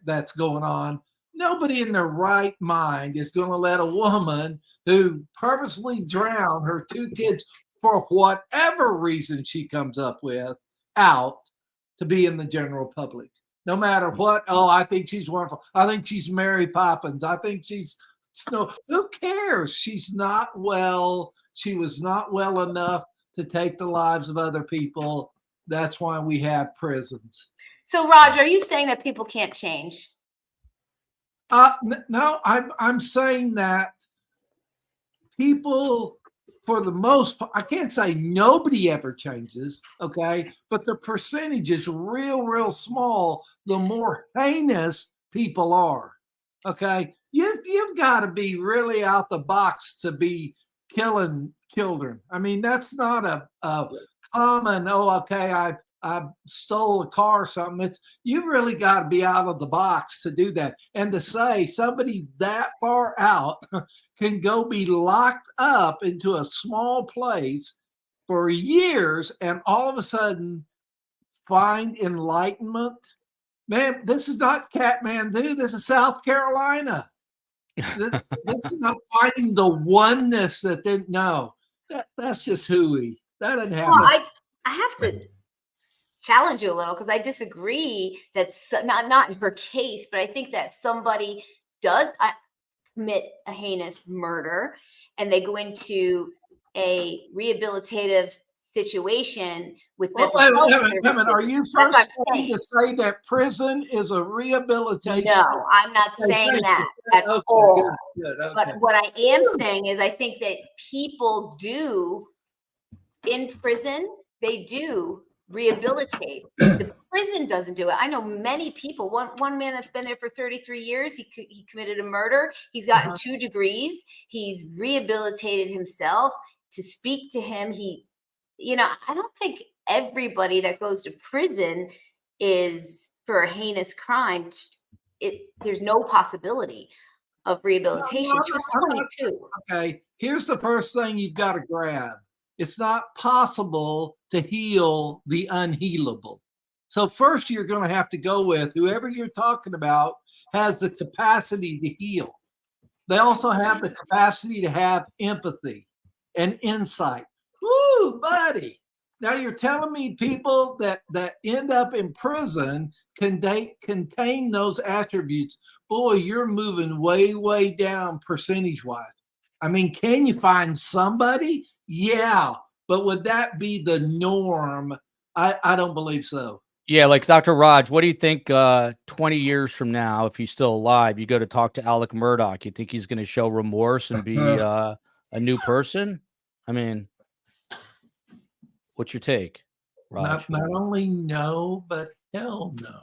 that's going on. Nobody in their right mind is going to let a woman who purposely drowned her 2 kids for whatever reason she comes up with out to be in the general public. No matter what. Oh, I think she's wonderful. I think she's Mary Poppins. I think she's who cares? She's not well. She was not well enough to take the lives of other people. That's why we have prisons. So, Roger, are you saying that people can't change? No, I'm saying that people, for the most part, I can't say nobody ever changes, okay? But the percentage is real small the more heinous people are, okay? You've got to be really out the box to be killing children. I mean, that's not a common, I stole a car or something. You really got to be out of the box to do that. And to say somebody that far out can go be locked up into a small place for years and all of a sudden find enlightenment, man, this is not Kathmandu. This is South Carolina. This is not finding the oneness that didn't know. That's just hooey. That didn't happen. Well, I have to challenge you a little because I disagree. That's not in her case, but I think that if somebody does commit a heinous murder and they go into a rehabilitative situation with mental health services, are you first trying to say that prison is a rehabilitation? No, I'm not saying that at all. Good, okay. But what I am saying is I think that people do in prison, they do rehabilitate. The prison doesn't do it. I know many people. One man that's been there for 33 years, he committed a murder. He's gotten 2 degrees. He's rehabilitated himself. To speak to him, I don't think everybody that goes to prison is for a heinous crime. There's no possibility of rehabilitation. She was 22. Okay, here's the first thing you've got to grab. It's not possible to heal the unhealable. So first you're going to have to go with whoever you're talking about has the capacity to heal. They also have the capacity to have empathy and insight. Woo, buddy. Now you're telling me people that end up in prison contain those attributes. Boy, you're moving way, way down percentage-wise. I mean, can you find somebody? Yeah, but would that be the norm? I don't believe so. Yeah, like Dr. Raj, what do you think 20 years from now, if he's still alive, you go to talk to Alec Murdaugh, you think he's going to show remorse and be a new person? I mean, what's your take, Raj? Not only no, but hell no.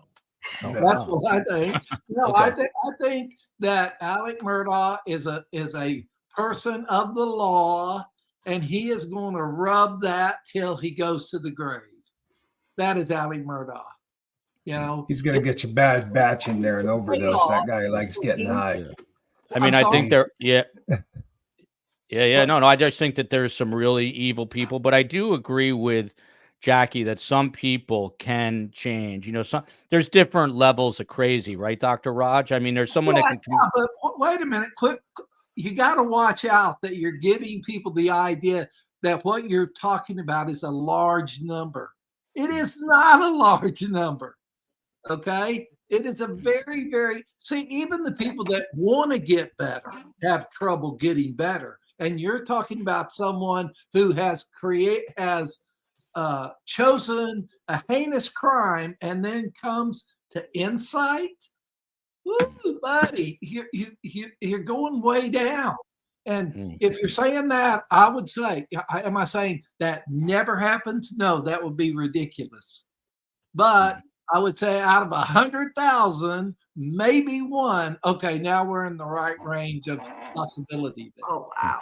Oh, That's wow. what I think. No, Okay. I think that Alec Murdaugh is a person of the law, and he is going to rub that till he goes to the grave. That is Alec Murdaugh. You know, he's going to get you bad batch in there and overdose. That guy likes getting high. Yeah. I mean, I think there, yeah. No, I just think that there's some really evil people, but I do agree with Jackie that some people can change. You know, there's different levels of crazy, right, Dr. Raj? I mean, there's someone that can. Yeah, but wait a minute, quick. You got to watch out that you're giving people the idea that what you're talking about is a large number. It is not a large number. Okay. It is a very, very, see, even the people that want to get better have trouble getting better. And you're talking about someone who has chosen a heinous crime and then comes to insight. Woo, buddy, you're going way down. And if you're saying that, I would say, am I saying that never happens? No, that would be ridiculous. But I would say out of 100,000, maybe one. Okay, now we're in the right range of possibility. Oh, wow.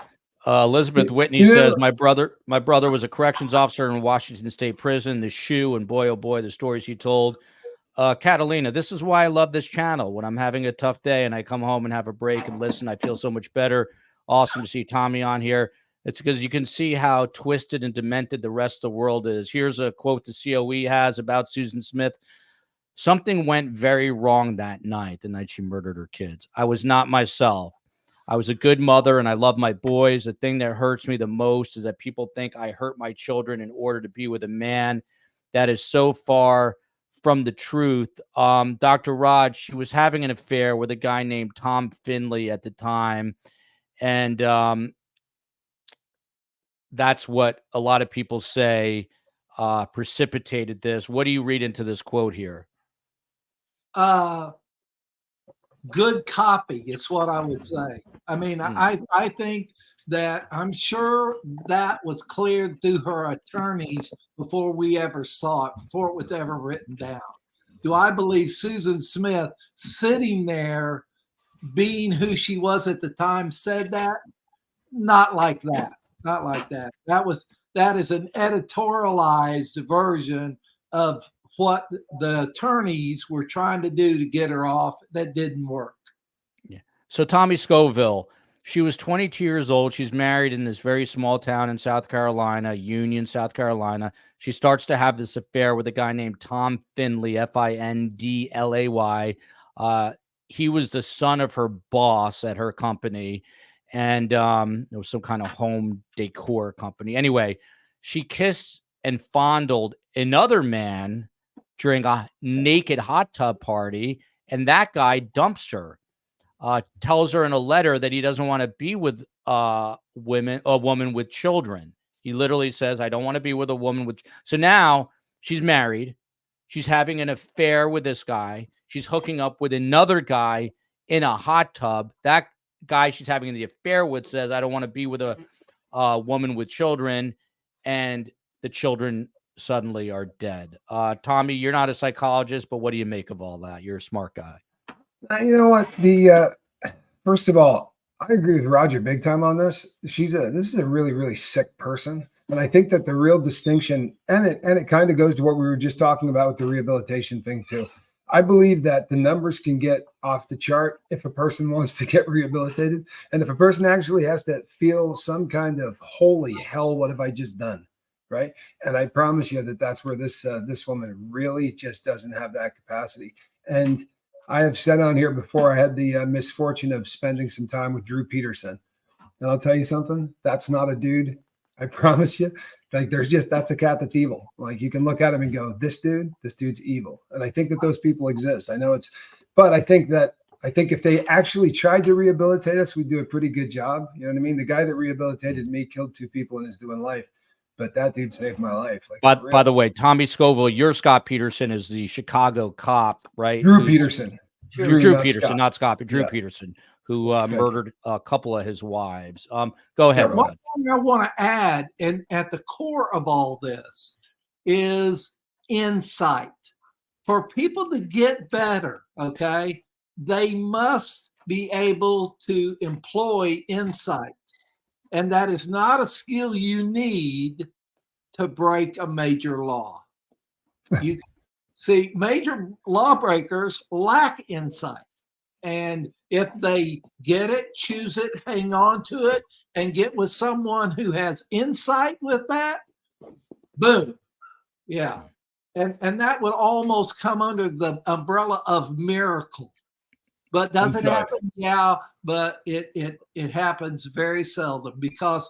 Elizabeth Whitney says, my brother was a corrections officer in Washington State Prison, the shoe, and boy, oh boy, the stories he told. Catalina, this is why I love this channel. When I'm having a tough day and I come home and have a break and listen, I feel so much better. Awesome to see Tommy on here. It's because you can see how twisted and demented the rest of the world is. Here's a quote the COE has about Susan Smith. Something went very wrong that night, the night she murdered her kids. I was not myself. I was a good mother and I love my boys. The thing that hurts me the most is that people think I hurt my children in order to be with a man. That is so far from the truth. Dr. Raj, she was having an affair with a guy named Tom Finley at the time. And that's what a lot of people say precipitated this. What do you read into this quote here? Good copy is what I would say. I mean, I think that I'm sure that was cleared through her attorneys before we ever saw it, before it was ever written down. Do I believe Susan Smith sitting there being who she was at the time said that? Not like that. Not like that. That is an editorialized version of what the attorneys were trying to do to get her off. That didn't work. Yeah. So Tommy Scoville, She was 22 years old. She's married in this very small town in South Carolina, Union, South Carolina. She starts to have this affair with a guy named Tom Findlay, Findlay. He was the son of her boss at her company, and it was some kind of home decor company. Anyway, she kissed and fondled another man during a naked hot tub party, and that guy dumps her. Tells her in a letter that he doesn't want to be with a woman with children. He literally says, I don't want to be with a woman with. So now she's married. She's having an affair with this guy. She's hooking up with another guy in a hot tub. That guy she's having the affair with says, I don't want to be with a woman with children. And the children suddenly are dead. Tommy, you're not a psychologist, but what do you make of all that? You're a smart guy. You know what? First of all, I agree with Roger big time on this. This is a really, really sick person. And I think that the real distinction, and it kind of goes to what we were just talking about with the rehabilitation thing too. I believe that the numbers can get off the chart if a person wants to get rehabilitated. And if a person actually has to feel some kind of holy hell, what have I just done? Right. And I promise you that that's where this woman really just doesn't have that capacity. And I have said on here before, I had the misfortune of spending some time with Drew Peterson. And I'll tell you something, that's not a dude. I promise you. Like that's a cat that's evil. Like you can look at him and go, this dude's evil. And I think that those people exist. But I think if they actually tried to rehabilitate us, we'd do a pretty good job. You know what I mean? The guy that rehabilitated me killed 2 people and is doing life. But that dude saved my life. Like, by the way, Tommy Scoville, your Scott Peterson is the Chicago cop, right? Drew Peterson. Drew Peterson, not Scott, but Drew Peterson, who murdered a couple of his wives. Go ahead. One thing I want to add, and at the core of all this, is insight. For people to get better, okay, they must be able to employ insight. And that is not a skill you need to break a major law. You see, major lawbreakers lack insight. And if they get it, choose it, hang on to it, and get with someone who has insight with that, boom. Yeah. And that would almost come under the umbrella of miracle. But doesn't happen, but it happens very seldom because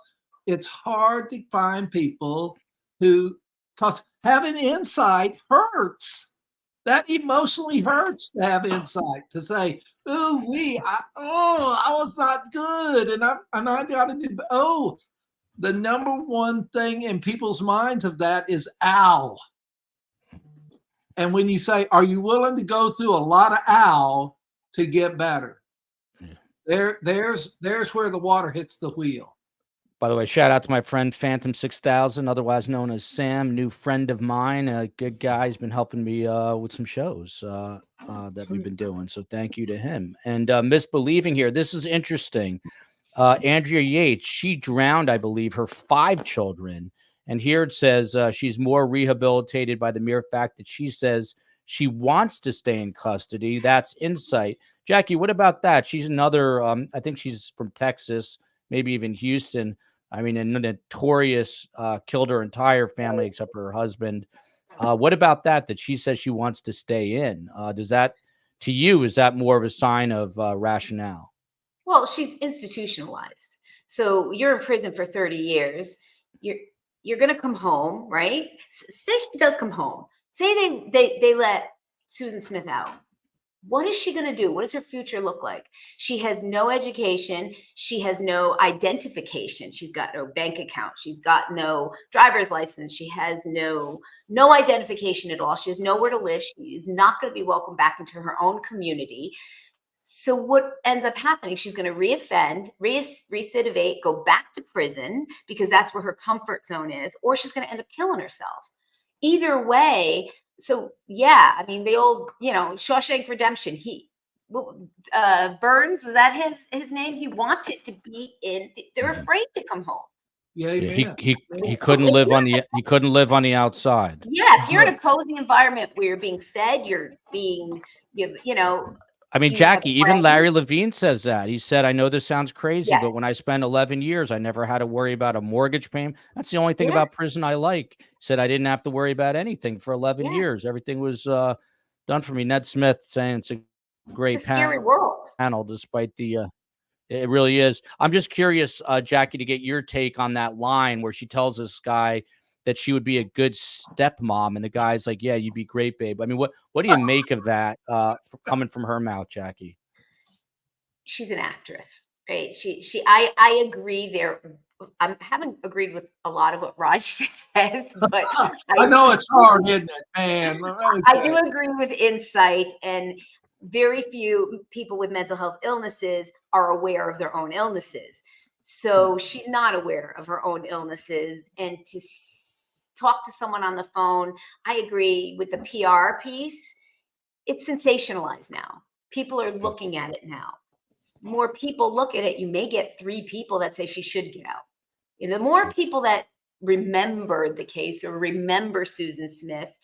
it's hard to find people because having insight hurts. That emotionally hurts to have insight, to say, I was not good, and I got to do. The number one thing in people's minds of that is ow. And when you say, are you willing to go through a lot of ow to get better? There's where the water hits the wheel. By the way, shout out to my friend Phantom 6000, otherwise known as Sam, new friend of mine, a good guy. He's been helping me with some shows that we've been doing. So thank you to him. And misbelieving here, this is interesting. Andrea Yates, she drowned, I believe, her 5 children. And here it says she's more rehabilitated by the mere fact that she says she wants to stay in custody. That's insight. Jackie, what about that? She's another, I think she's from Texas, maybe even Houston. I mean, and Notorious killed her entire family except for her husband. What about that she says she wants to stay in? Does that, to you, is that more of a sign of rationale? Well, she's institutionalized. So you're in prison for 30 years. You're going to come home, right? Say she does come home. Say they let Susan Smith out. What is she going to do? What does her future look like? She has no education. She has no identification. She's got no bank account. She's got no driver's license. She has no identification at all. She has nowhere to live. She is not going to be welcomed back into her own community. So what ends up happening, she's going to reoffend, recidivate, go back to prison because that's where her comfort zone is, or she's going to end up killing herself. Either way, so yeah, I mean, the old, Shawshank Redemption, Burns, was that his name? He wanted to be in, they're afraid to come home. Yeah, he couldn't live on the outside. Yeah, if you're in a cozy environment where you're being fed, you're being, I mean, You have Jackie, even friends. Larry Levine says that. He said, I know this sounds crazy, Yeah. but when I spent 11 years, I never had to worry about a mortgage payment. That's the only thing Yeah. about prison I like. He said I didn't have to worry about anything for 11 Yeah. years. Everything was done for me. Ned Smith saying it's a great It's a scary world. panel, despite the it really is. I'm just curious, Jackie, to get your take on that line where she tells this guy that she would be a good stepmom, and the guy's like, "Yeah, you'd be great, babe." I mean, what do you make of that coming from her mouth, Jackie? She's an actress, right? I agree there. I haven't agreed with a lot of what Raj says, but I know it's hard, isn't it, man? I do agree with insight, and very few people with mental health illnesses are aware of their own illnesses. So she's not aware of her own illnesses, and to talk to someone on the phone, I agree with the PR piece. It's sensationalized now. People are looking at it now. More people look at it, you may get 3 people that say she should get out. You know, the more people that remember the case or remember Susan Smith,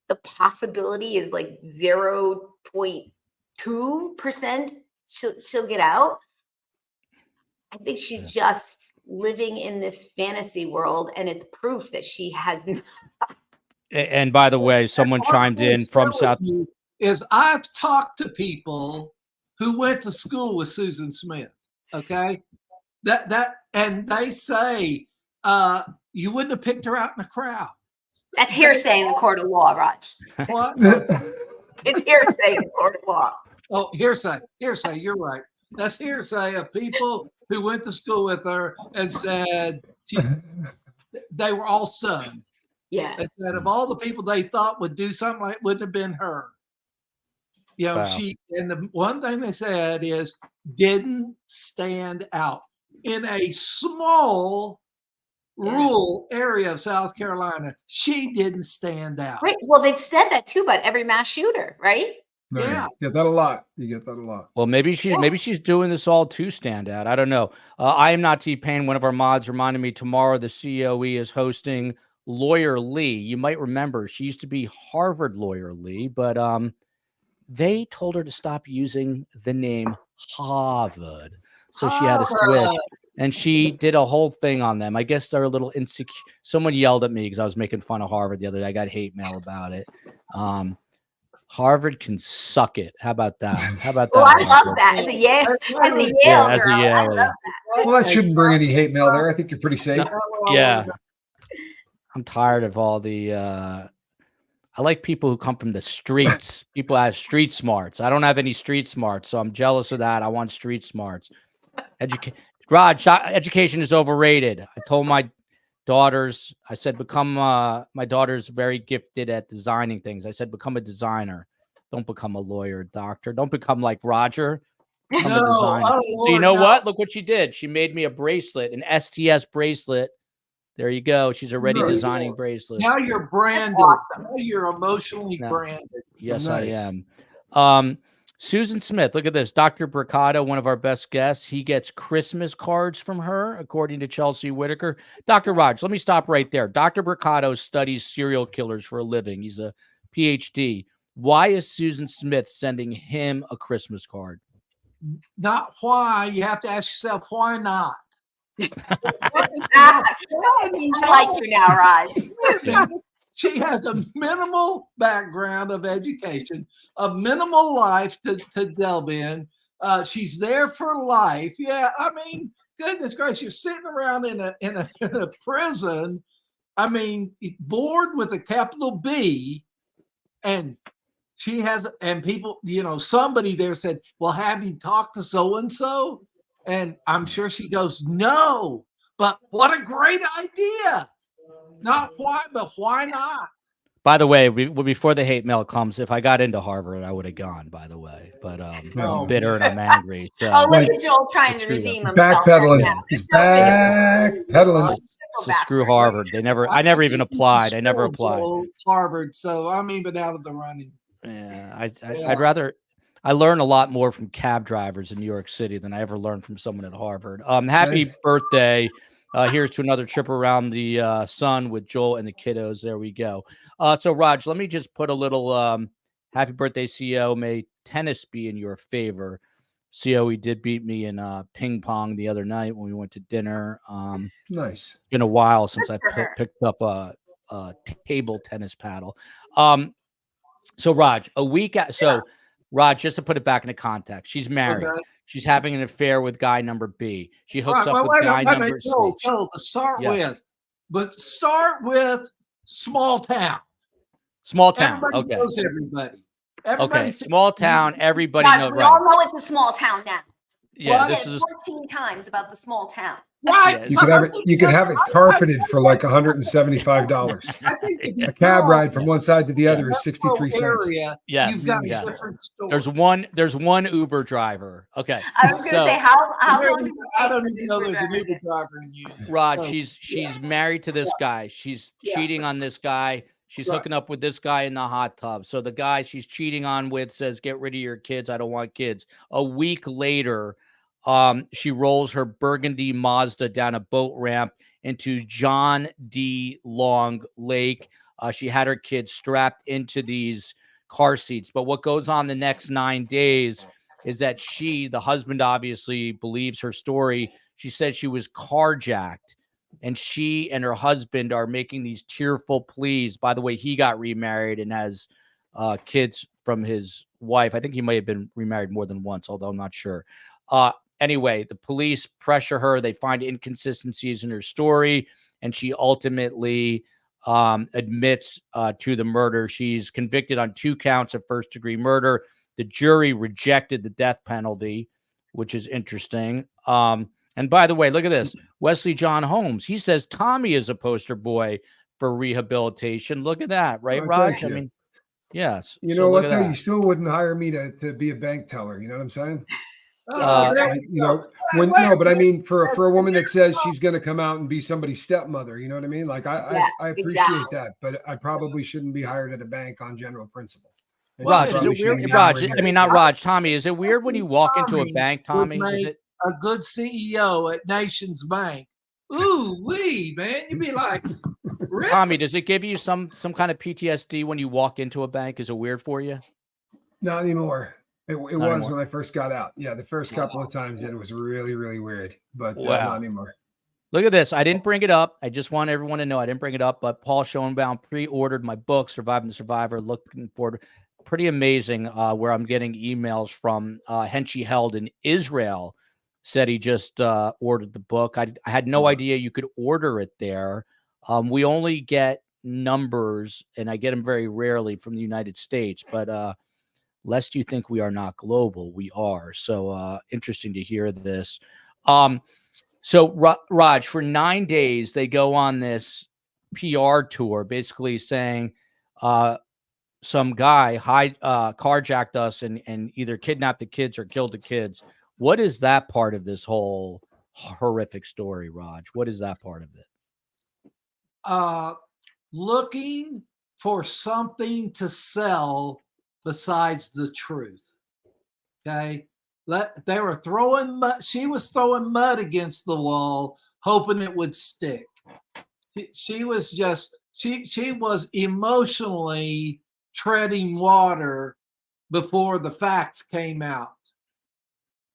the possibility is like 0.2% she'll get out. I think she's just living in this fantasy world, and it's proof that she has not. And by the way, someone chimed in from South. Is I've talked to people who went to school with Susan Smith. Okay, and they say you wouldn't have picked her out in the crowd. That's hearsay in the court of law, Raj. What? It's hearsay in the court of law. Oh, hearsay. You're right. That's hearsay of people who went to school with her and said they were all sons. Yeah. They said of all the people they thought would do something like, wouldn't have been her. You know, Wow. and the one thing they said is didn't stand out in a small rural area of South Carolina. She didn't stand out. Right. Well, they've said that too about every mass shooter, right? Right. Yeah. You get that a lot. You get that a lot. Well, maybe she's doing this all to stand out. I don't know. I am not T-Pain. One of our mods reminded me tomorrow the COE is hosting Lawyer Lee. You might remember she used to be Harvard Lawyer Lee, but they told her to stop using the name Harvard. So she had to switch. And she did a whole thing on them. I guess they're a little insecure. Someone yelled at me because I was making fun of Harvard the other day. I got hate mail about it. Harvard can suck it. How about that? How about that? Oh, I love that. As a Yale as a girl, I Yale. love that. Well, that shouldn't bring any hate mail there. I think you're pretty safe. Yeah. I'm tired of all the I like people who come from the streets. People have street smarts. I don't have any street smarts, so I'm jealous of that. I want street smarts. Raj, education is overrated. I told my daughters, I said, my daughter's very gifted at designing things. I said, become a designer. Don't become a lawyer, doctor. Don't become like Roger. Become a designer. So you know what? Look what she did. She made me a bracelet, an STS bracelet. There you go. She's already designing bracelets. Now you're branded. Awesome. Now you're emotionally branded. Yes, Nice. I am. Susan Smith, look at this. Dr. Bricado, one of our best guests, he gets Christmas cards from her, according to Chelsea Whitaker. Dr. Rogers, let me stop right there. Dr. Bricado studies serial killers for a living. He's a PhD. Why is Susan Smith sending him a Christmas card? Not why. You have to ask yourself, why not? I like you now, Raj. She has a minimal background of education, a minimal life to delve in. She's there for life. Yeah, I mean, goodness gracious, you're sitting around in a prison. I mean, bored with a capital B, and she has, and people, you know, somebody there said, "Well, have you talked to so and so?" And I'm sure she goes, "No, but what a great idea." Not why, but why not? By the way, before the hate mail comes, if I got into Harvard, I would have gone, by the way. But I'm bitter and I'm angry. So. Oh, look at Joel trying to redeem himself. Backpedaling. Right He's backpedaling. So screw Harvard. I never even applied. I never applied. Harvard, so I'm even out of the running. Yeah, I'd rather. I learn a lot more from cab drivers in New York City than I ever learned from someone at Harvard. Happy birthday. Here's to another trip around the sun with Joel and the kiddos. There we go. So, Raj, let me just put a little Happy birthday, CO. May tennis be in your favor. CO, he did beat me in ping pong the other night when we went to dinner. Nice. It's been a while since I Good for her. picked up a table tennis paddle. So Raj, Raj, just to put it back into context, she's married. Okay. She's having an affair with guy number B. She hooks Right, up well, with wait a guy minute, number C. Joel, to start Yeah. with, but start with small town. Small town. Everybody Okay. knows everybody. Okay. Small town. Everybody Raj, knows. we Right. all know it's a small town now. Yeah. Well, This Said is 14 times about the small town. Right. Yeah, You could have it. You could have it carpeted for like $175. I think if you A cab go ride from one side to the other is metro 63 cents. area, Yes, you've got yes. a different story. There's one Uber driver. Okay. I was going to say, how long did it I take don't for even the know Uber there's an driver Uber to- driver in Union. Rod, So, she's married to this guy. She's Yeah. cheating on this guy. She's Right. hooking up with this guy in the hot tub. So the guy she's cheating on with says, "Get rid of your kids. I don't want kids." A week later, she rolls her burgundy Mazda down a boat ramp into John D. Long Lake. She had her kids strapped into these car seats. But what goes on the next 9 days is that the husband obviously believes her story. She said she was carjacked, and she and her husband are making these tearful pleas. By the way, he got remarried and has kids from his wife. I think he may have been remarried more than once, although I'm not sure. Anyway, the police pressure her. They find inconsistencies in her story, and she ultimately admits to the murder. She's convicted on 2 counts of first-degree murder. The jury rejected the death penalty, which is interesting. And by the way, look at this. Wesley John Holmes, he says Tommy is a poster boy for rehabilitation. Look at that, right, Oh, Raj? thank I you. mean, yes. You So know look what, at though? that. You still wouldn't hire me to be a bank teller. You know what I'm saying? There we You go. know, but I mean, for a woman that says she's going to come out and be somebody's stepmother, you know what I mean? Like, Yeah, I appreciate exactly. that, but I probably shouldn't be hired at a bank on general principle. And Well, she Raj, is probably it shouldn't weird? be Raj, hiring I me. mean, not Raj, Tommy, is it weird when you walk into a Tommy bank, would Tommy? Is make it? a good CEO at Nations Bank? Ooh, wee, man. You'd be like, really? Tommy, does it give you some kind of PTSD when you walk into a bank? Is it weird for you? Not anymore. It was anymore. when I first got out. Yeah, the first couple of times it was really, really weird, but Wow. not anymore. Look at this. I didn't bring it up. I just want everyone to know I didn't bring it up, but Paul Schoenbaum pre-ordered my book, Surviving the Survivor. Looking forward. Pretty amazing where I'm getting emails from Henshi Held in Israel. Said he just ordered the book. I had no idea you could order it there. We only get numbers, and I get them very rarely from the United States, but lest you think we are not global, we are. So interesting to hear this. So Raj, for 9 days, they go on this PR tour, basically saying some guy carjacked us and either kidnapped the kids or killed the kids. What is that part of this whole horrific story, Raj? What is that part of it? Looking for something to sell besides the truth. Okay. They were throwing mud. She was throwing mud against the wall, hoping it would stick. She was emotionally treading water before the facts came out.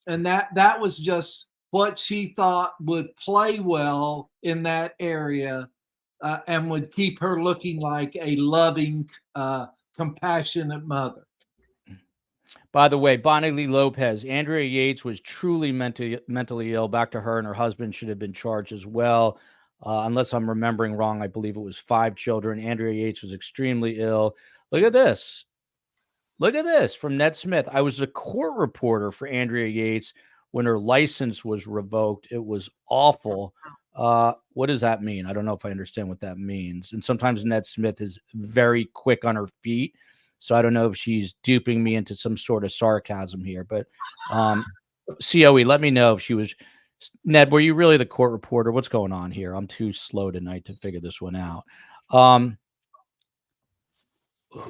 And that was just what she thought would play well in that area and would keep her looking like a loving, compassionate mother. By the way, Bonnie Lee Lopez, Andrea Yates was truly mentally ill. Back to her, and her husband should have been charged as well. Unless I'm remembering wrong, I believe it was 5 children. Andrea Yates was extremely ill. Look at this. Look at this from Ned Smith. I was a court reporter for Andrea Yates when her license was revoked. It was awful. What does that mean? I don't know if I understand what that means. And sometimes Ned Smith is very quick on her feet. So I don't know if she's duping me into some sort of sarcasm here. But COE, let me know if she was. Ned, were you really the court reporter? What's going on here? I'm too slow tonight to figure this one out.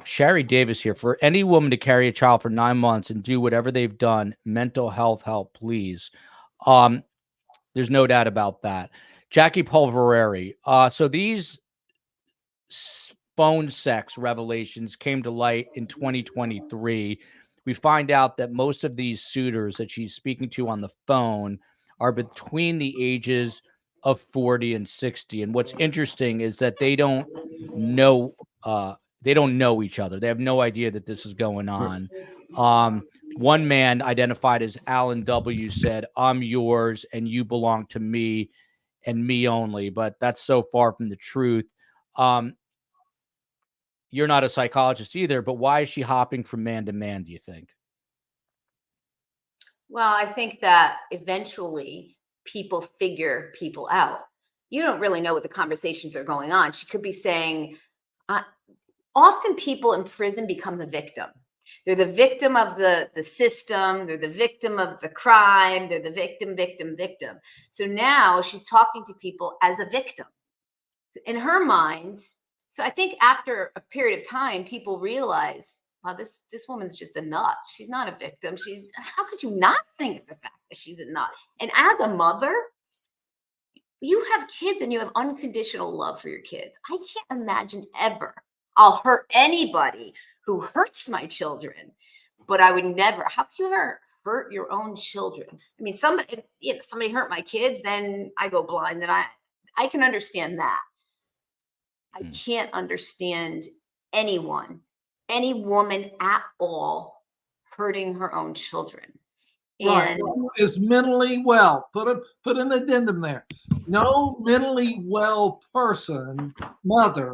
Sherry Davis here. For any woman to carry a child for 9 months and do whatever they've done, mental health help, please. There's no doubt about that. Jackie Polverari. So these phone sex revelations came to light in 2023. We find out that most of these suitors that she's speaking to on the phone are between the ages of 40 and 60. And what's interesting is that they don't know each other. They have no idea that this is going on. One man identified as Alan W. said, "I'm yours and you belong to me and me only." But that's so far from the truth. You're not a psychologist either, but why is she hopping from man to man, do you think? Well, I think that eventually people figure people out. You don't really know what the conversations are going on. She could be saying, often people in prison become the victim. They're the victim of the system. They're the victim of the crime. They're the victim. So now she's talking to people as a victim. In her mind, so I think after a period of time, people realize, wow, this woman's just a nut. She's not a victim. How could you not think the fact that she's a nut? And as a mother, you have kids and you have unconditional love for your kids. I can't imagine ever I'll hurt anybody who hurts my children, but I would never. How can you ever hurt your own children? I mean, if somebody hurt my kids, then I go blind. Then I can understand that. I can't understand any woman at all hurting her own children. Right. And Is mentally well. Put an addendum there. No mentally well mother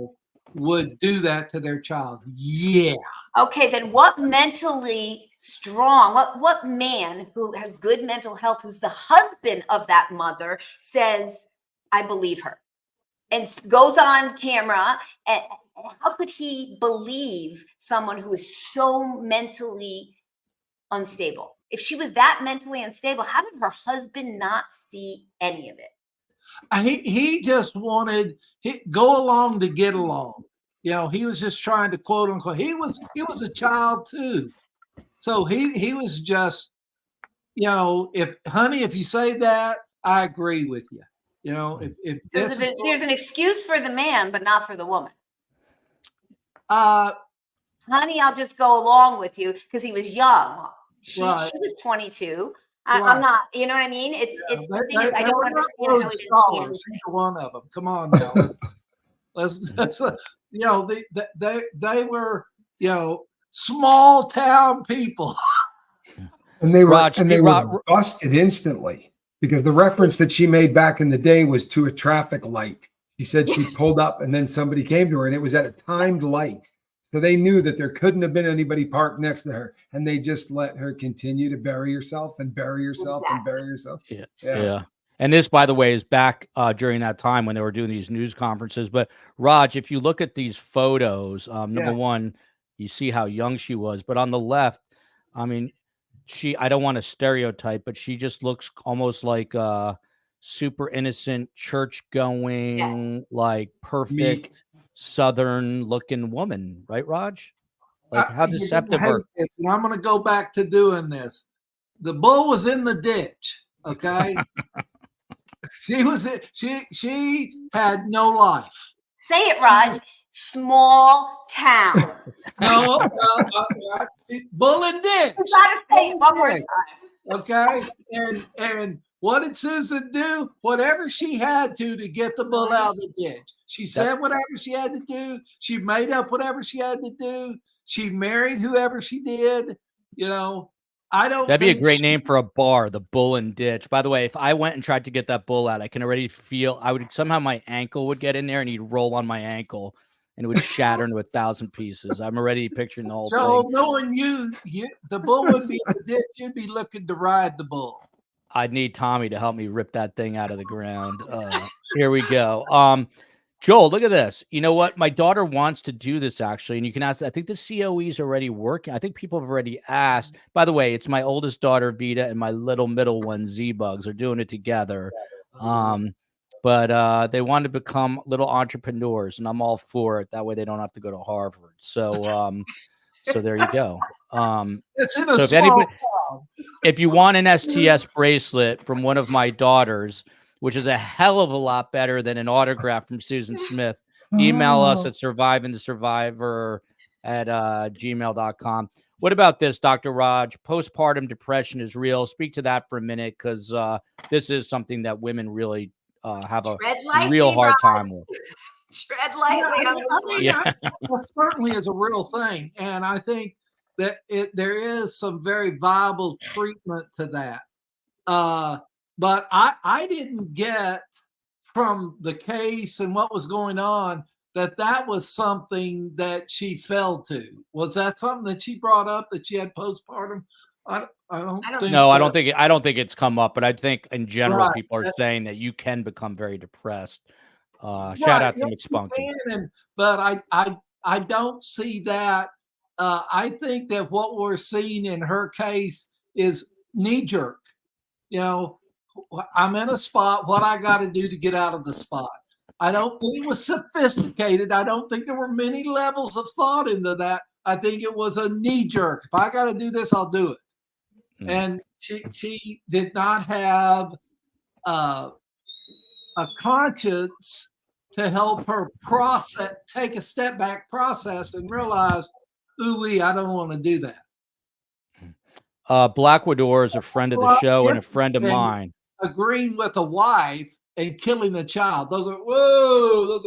would do that to their child. Yeah. okay, then what mentally strong, what man who has good mental health, who's the husband of that mother, says, I believe her, and goes on camera? And how could he believe someone who is so mentally unstable? If she was that mentally unstable, how did her husband not see any of it? He just wanted go along to get along. You know, he was just trying to quote unquote. He was a child too, so he was just, you know, if you say that, I agree with you. You know, if there's an excuse for the man, but not for the woman. Honey, I'll just go along with you because he was young. She was 22. I'm not, you know what I mean? It's the thing is, I don't understand how he didn't see either one of them. Come on now. let's you know, they were, you know, small town people. And they were busted instantly, because the reference that she made back in the day was to a traffic light. She said she pulled up and then somebody came to her and it was at a timed light. So they knew that there couldn't have been anybody parked next to her, and they just let her continue to bury herself and bury herself and bury herself. Yeah. And this, by the way, is back during that time when they were doing these news conferences. But Raj, if you look at these photos, number one, you see how young she was. But on the left, I mean, I don't want to stereotype, but she just looks almost like a super innocent, church-going, like perfect Southern looking woman, right, Raj? Like, how deceptive her. And I'm going to go back to doing this. The bull was in the ditch. Okay. She had no life. Say it, Raj. Small town. No, bull and ditch. You gotta say it one more time. Okay. And what did Susan do? Whatever she had to get the bull out of the ditch. She said whatever she had to do. She made up whatever she had to do. She married whoever she did. You know, that'd be a great name for a bar, the Bull and Ditch. By the way, if I went and tried to get that bull out, I can already feel somehow my ankle would get in there and he'd roll on my ankle and it would shatter into 1,000 pieces. I'm already picturing the whole thing. So knowing you, the bull would be in the ditch. You'd be looking to ride the bull. I'd need Tommy to help me rip that thing out of the ground. Here we go. Joel, look at this. You know what? My daughter wants to do this, actually. And you can ask, I think the COE is already working. I think people have already asked. By the way, it's my oldest daughter, Vita, and my middle one, Z-Bugs, are doing it together. But they want to become little entrepreneurs, and I'm all for it. That way they don't have to go to Harvard. So, so there you go. It's in a small town. If you want an STS bracelet from one of my daughters, which is a hell of a lot better than an autograph from Susan Smith, Email us at survivingthesurvivor at gmail.com. What about this, Dr. Raj? Postpartum depression is real. Speak to that for a minute, because this is something that women really have a real hard time with. Tread lightly on this one. That certainly is a real thing. And I think that there is some very viable treatment to that. But I didn't get from the case and what was going on that was something that she fell to. Was that something that she brought up, that she had postpartum? I don't think. No, I don't think it's come up, but I think in general people are saying that you can become very depressed. Shout out to McSpunky. But I don't see that. I think that what we're seeing in her case is knee jerk. You know, I'm in a spot. What I got to do to get out of the spot? I don't think it was sophisticated. I don't think there were many levels of thought into that. I think it was a knee jerk. If I got to do this, I'll do it. And she did not have a conscience to help her process, take a step back, process, and realize, ooh-wee, I don't want to do that. Black Widow is a friend of the show and a friend of mine. Agreeing with a wife and killing a child. Those are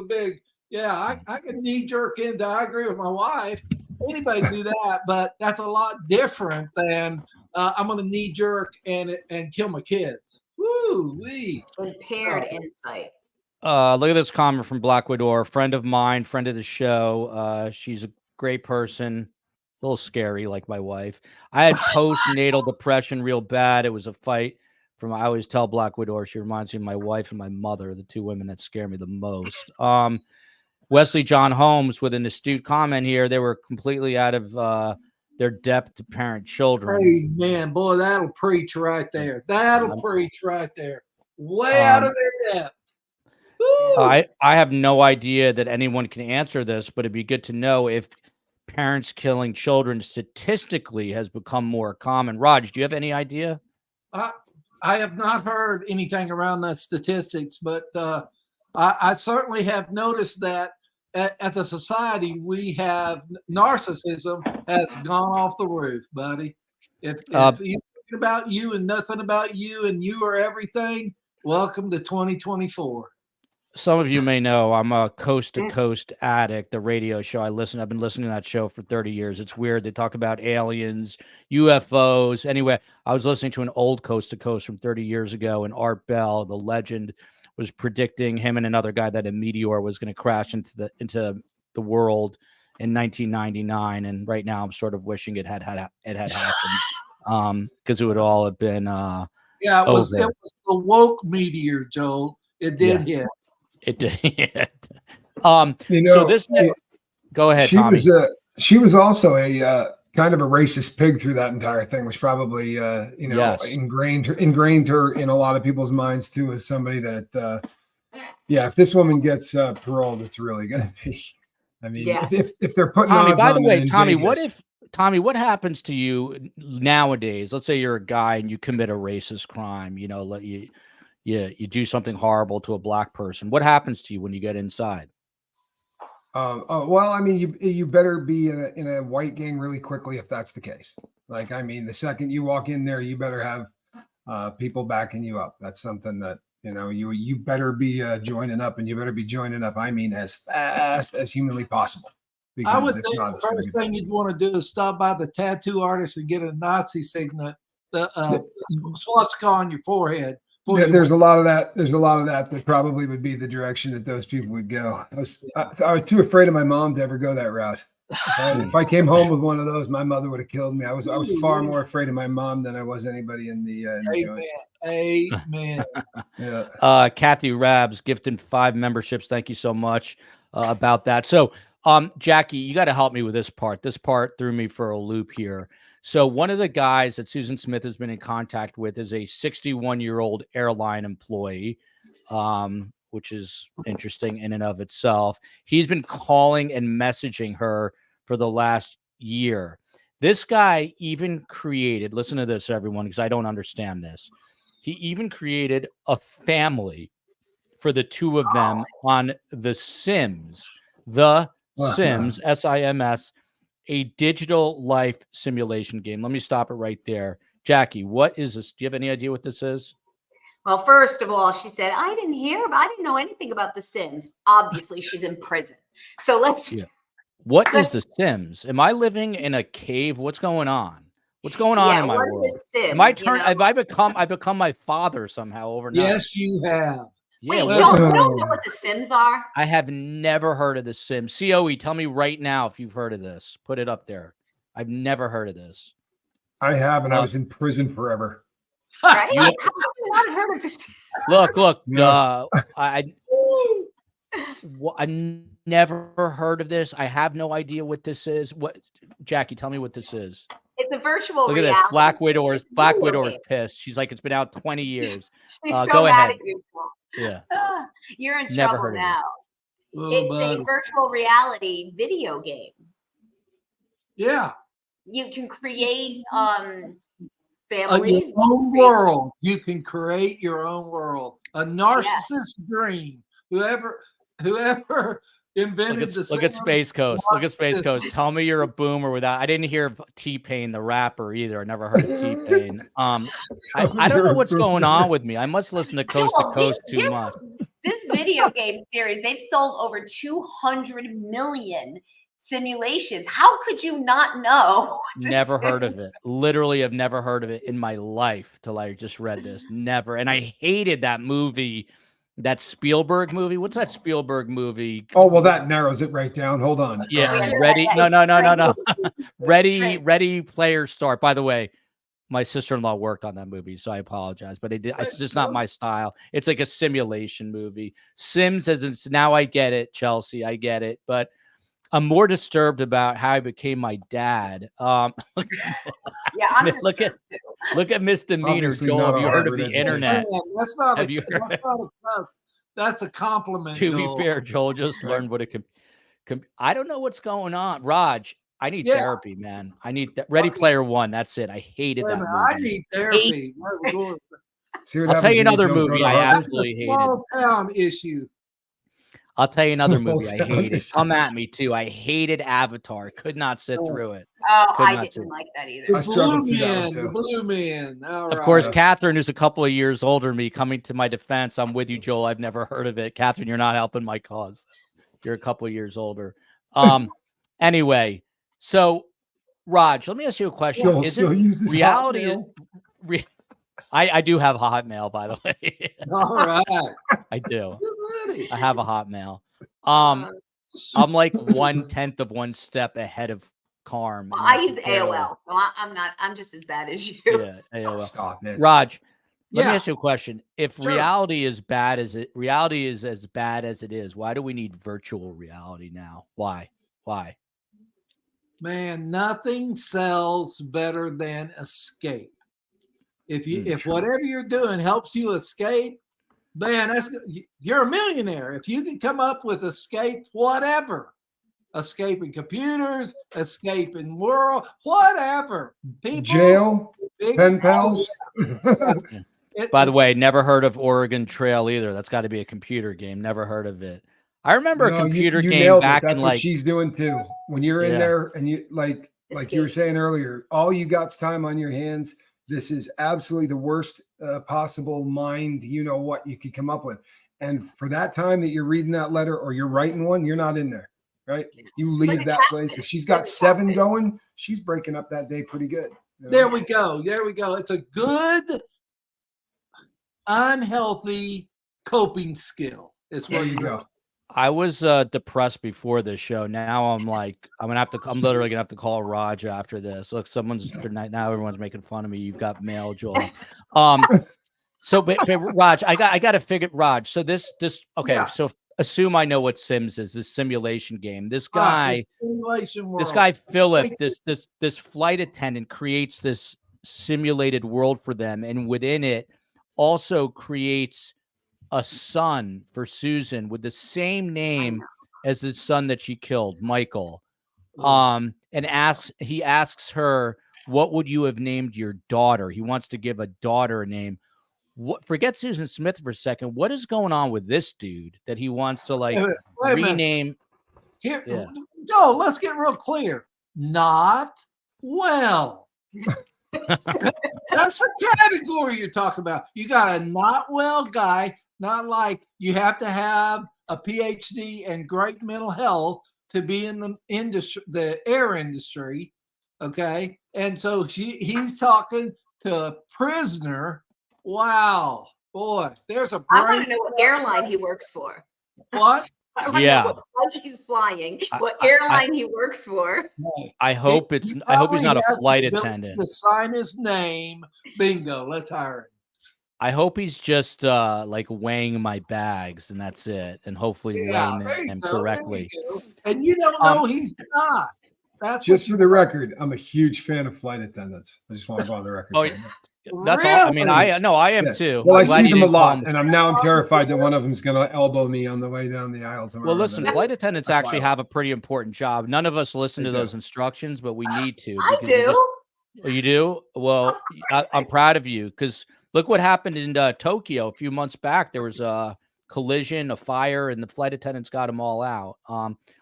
big. Yeah, I can knee jerk into, I agree with my wife. Anybody can do that, but that's a lot different than I'm going to knee jerk and kill my kids. Woo-wee. Impaired insight. Look at this comment from Black Widow, a friend of mine, friend of the show. She's a great person. A little scary, like my wife. I had postnatal depression real bad. It was a fight from, I always tell Black Widow, she reminds me of my wife and my mother, the two women that scare me the most. Wesley John Holmes with an astute comment here. They were completely out of their depth to parent children. Hey, man, boy, that'll preach right there. That'll preach right there. Way out of their depth. I have no idea that anyone can answer this, but it'd be good to know if parents killing children statistically has become more common. Raj, do you have any idea? I have not heard anything around that statistics, but I certainly have noticed that as a society, we have narcissism has gone off the roof, buddy. If you're thinking about you and nothing about you and you are everything, welcome to 2024. Some of you may know I'm a Coast to Coast addict, the radio show. I've been listening to that show for 30 years. It's weird. They talk about aliens, UFOs. Anyway, I was listening to an old Coast to Coast from 30 years ago, and Art Bell, the legend, was predicting, him and another guy, that a meteor was going to crash into the world in 1999. And right now I'm sort of wishing it had happened, because it would all have been it was the woke meteor, Joel. It did hit. It did. So this go ahead, Tommy. She was also a kind of a racist pig through that entire thing, which probably ingrained her in a lot of people's minds too, as somebody that if this woman gets paroled, it's really gonna be. I mean, if they're putting Tommy, odds by on the way, Tommy, Vegas, what happens to you nowadays? Let's say you're a guy and you commit a racist crime, you do something horrible to a black person. What happens to you when you get inside? Well, I mean, you better be in a white gang really quickly if that's the case. Like, I mean, the second you walk in there, you better have people backing you up. That's something that, you better be joining up, and you better be joining up, I mean, as fast as humanly possible. I would think the first thing you'd want to do is stop by the tattoo artist and get a Nazi signet, the swastika on your forehead. There's a lot of that. There's a lot of that probably would be the direction that those people would go. I was too afraid of my mom to ever go that route. If I came home with one of those, my mother would have killed me. I was far more afraid of my mom than I was anybody in the. Amen. Yeah. Kathy Rabs gifted 5 memberships. Thank you so much about that. So, Jackie, you got to help me with this part. This part threw me for a loop here. So one of the guys that Susan Smith has been in contact with is a 61-year-old airline employee, which is interesting in and of itself. He's been calling and messaging her for the last year. This guy even created, listen to this, everyone, because I don't understand this. He even created a family for the two of them on The Sims. The Sims, SIMS, a digital life simulation game. Let me stop it right there. Jackie, what is this? Do you have any idea what this is? Well, first of all, she said, I didn't know anything about The Sims. Obviously, she's in prison. So let's. Yeah. What is The Sims? Am I living in a cave? What's going on? What's going on in my world? Am I turned? Have I become my father somehow overnight? Yes, you have. Yeah. Wait, Joel, you don't know what The Sims are? I have never heard of The Sims. COE, tell me right now if you've heard of this. Put it up there. I've never heard of this. I have, and I was in prison forever. Right? How have you not heard of this? Look. Yeah. I never heard of this. I have no idea what this is. What, Jackie? Tell me what this is. It's a virtual Look reality. at this. Black Widow is pissed. She's like, it's been out 20 years. She's so go mad ahead. at you. Yeah. You're in Never trouble heard of it. now. It's a virtual reality video game. Yeah. You can create Your families. own world. You can create your own world. A narcissist's dream. Whoever invented Look at Space Coast. Look at Space Coast. Tell me you're a boomer without. I didn't hear T-Pain, the rapper, either. I never heard of T-Pain. I don't know what's going on with me. I must listen to Coast to Coast too much. This video game series, they've sold over 200 million simulations. How could you not know? Never heard of it. Literally have never heard of it in my life till I just read this. Never. And I hated that movie, that Spielberg movie. What's that Spielberg movie? Oh, well, that narrows it right down. Hold on. Yeah. Ready? No. Ready Player Start. By the way, my sister-in-law worked on that movie, so I apologize, but it's just not my style. It's like a simulation movie. Sims, now I get it, Chelsea. I get it, but I'm more disturbed about how I became my dad. Yeah, I'm look at misdemeanor. Joel, have you heard of the internet? That's not that's a compliment. To be fair, Joel just learned what it can. I don't know what's going on. Raj, I need therapy, man. I need Ready Player One. That's it. I hated that movie. I need therapy. I'll tell you another movie I absolutely hated. Small town issue. I'll tell you another movie I hated. Come at me too. I hated Avatar. Could not sit through it. Oh, I didn't like that either. The Blue Man. Of course, Catherine, who's a couple of years older than me, coming to my defense. I'm with you, Joel. I've never heard of it. Catherine, you're not helping my cause. You're a couple of years older. Anyway, so Raj, let me ask you a question. Joel Is still it uses reality? Hotmail? I do have a Hotmail, by the way. All right. I do. I have a Hotmail. I'm like 1/10 of one step ahead of Carm. Well, I use AOL, so I'm just as bad as you. Yeah, AOL. Stop it. Raj, let me ask you a question. If Sure. reality is as bad as it is, why do we need virtual reality now? Why? Man, nothing sells better than escape. If whatever you're doing helps you escape, man, you're a millionaire. If you can come up with escape, whatever, escaping computers, escaping world, whatever. People, Jail, pen pals. By the way, never heard of Oregon Trail either. That's got to be a computer game. Never heard of it. I remember a computer game back That's in what like she's doing too. When you're in there and you like you were saying earlier, all you got's time on your hands. This is absolutely the worst possible mind, you know what you could come up with. And for that time that you're reading that letter or you're writing one, you're not in there, right? You leave that place. If she's got 7 going, she's breaking up that day pretty good. You know? There we go. It's a good, unhealthy coping skill. Is where you go. I was depressed before this show. Now I'm like, I'm literally gonna have to call Raj after this. Look, now everyone's making fun of me. You've got mail, Joel. So, but Raj, I got to figure, Raj. So this, okay. Yeah. So assume I know what Sims is. This simulation game. This guy, simulation world. This guy Philip, this flight attendant creates this simulated world for them, and within it also creates a son for Susan with the same name as the son that she killed, Michael. And he asks her, what would you have named your daughter? He wants to give a daughter a name. forget Susan Smith for a second. What is going on with this dude that he wants to like Wait a minute. rename? Here, Yeah. Joe, let's get real clear. Not well. That's the category you're talking about. You got a not well guy, not like you have to have a PhD and great mental health to be in the industry, the air industry. Okay. And so he's talking to a prisoner. Wow. Boy, there's a I want to know what airline he works for. What? I want to know what flight he's flying, what airline he works for. I hope he's not a flight attendant. To sign his name. Bingo. Let's hire him. I hope he's just like weighing my bags and that's it, and hopefully weighing them correctly. And you don't know he's not. That's just for the record. I'm a huge fan of flight attendants. I just want to go on the record. That's all. I mean, I am too. Well, I see them a lot, and I'm terrified that one of them is going to elbow me on the way down the aisle tomorrow. Well, listen, flight attendants actually have a pretty important job. None of us listen to those instructions, but we need to. I do. You do? Well, I'm proud of you, because look what happened in Tokyo a few months back. There was a collision, a fire, and the flight attendants got them all out.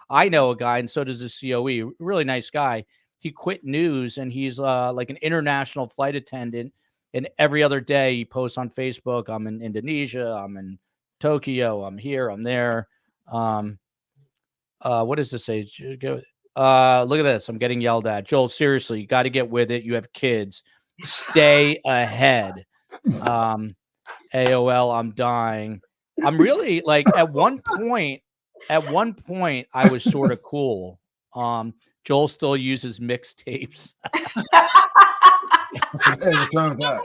I know a guy, and so does the COE. Really nice guy. He quit news, and he's like an international flight attendant. And every other day he posts on Facebook, I'm in Indonesia, I'm in Tokyo, I'm here, I'm there. What does this say? Look at this. I'm getting yelled at. Joel, seriously, you got to get with it. You have kids. Stay ahead. AOL, I'm dying. I'm really like at one point, I was sort of cool. Joel still uses mixtapes. Hey, what's wrong with that?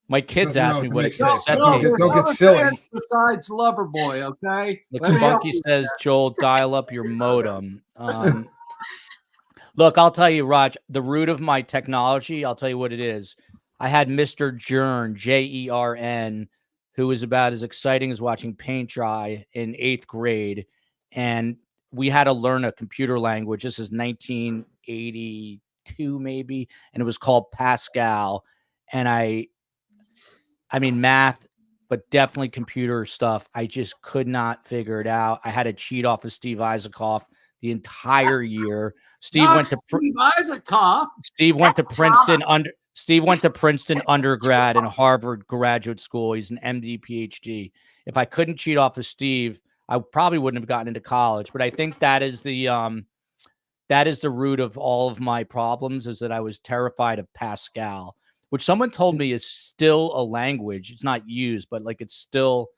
My kids asked me what it says. said. Don't get silly. Besides Loverboy, okay? Funky says, Joel, dial up your modem. Look, I'll tell you, Raj, the root of my technology, I'll tell you what it is. I had Mr. Jern, Jern, who was about as exciting as watching paint dry in 8th grade. And we had to learn a computer language. This is 1982 maybe, and it was called Pascal. And I mean math, but definitely computer stuff. I just could not figure it out. I had to cheat off of Steve Isaacoff the entire year. Steve went to Princeton undergrad and Harvard graduate school. He's an MD, PhD. If I couldn't cheat off of Steve, I probably wouldn't have gotten into college. But I think that is the root of all of my problems, is that I was terrified of Pascal, which someone told me is still a language. It's not used, but like it's still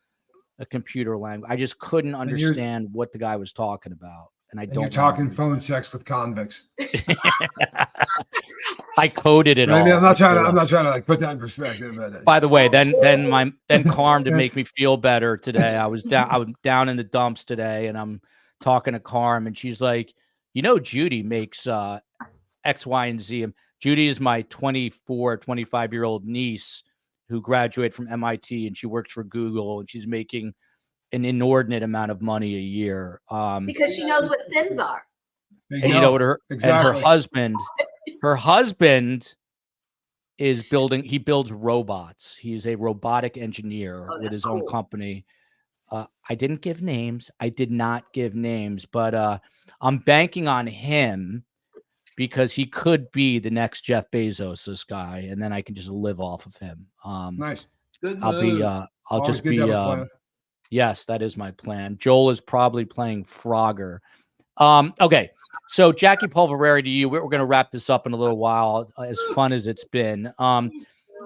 a computer language. I just couldn't understand what the guy was talking about. And you're talking phone sex with convicts. I coded it all. I mean, I'm not trying to like put that in perspective. But by the way, then Carm, to make me feel better today, I was down in the dumps today, and I'm talking to Carm, and she's like, Judy makes X, Y, and Z. Judy is my 25-year-old niece who graduated from MIT, and she works for Google, and she's making an inordinate amount of money a year. Because she knows what sins are. And you know what her husband is building. He builds robots. He's a robotic engineer with his own company. I didn't give names. I did not give names, but I'm banking on him because he could be the next Jeff Bezos, this guy, and then I can just live off of him. Nice. Good I'll just be yes, that is my plan. Joel is probably playing Frogger. Okay, so Jackie Polverari, to you. We're going to wrap this up in a little while, as fun as it's been.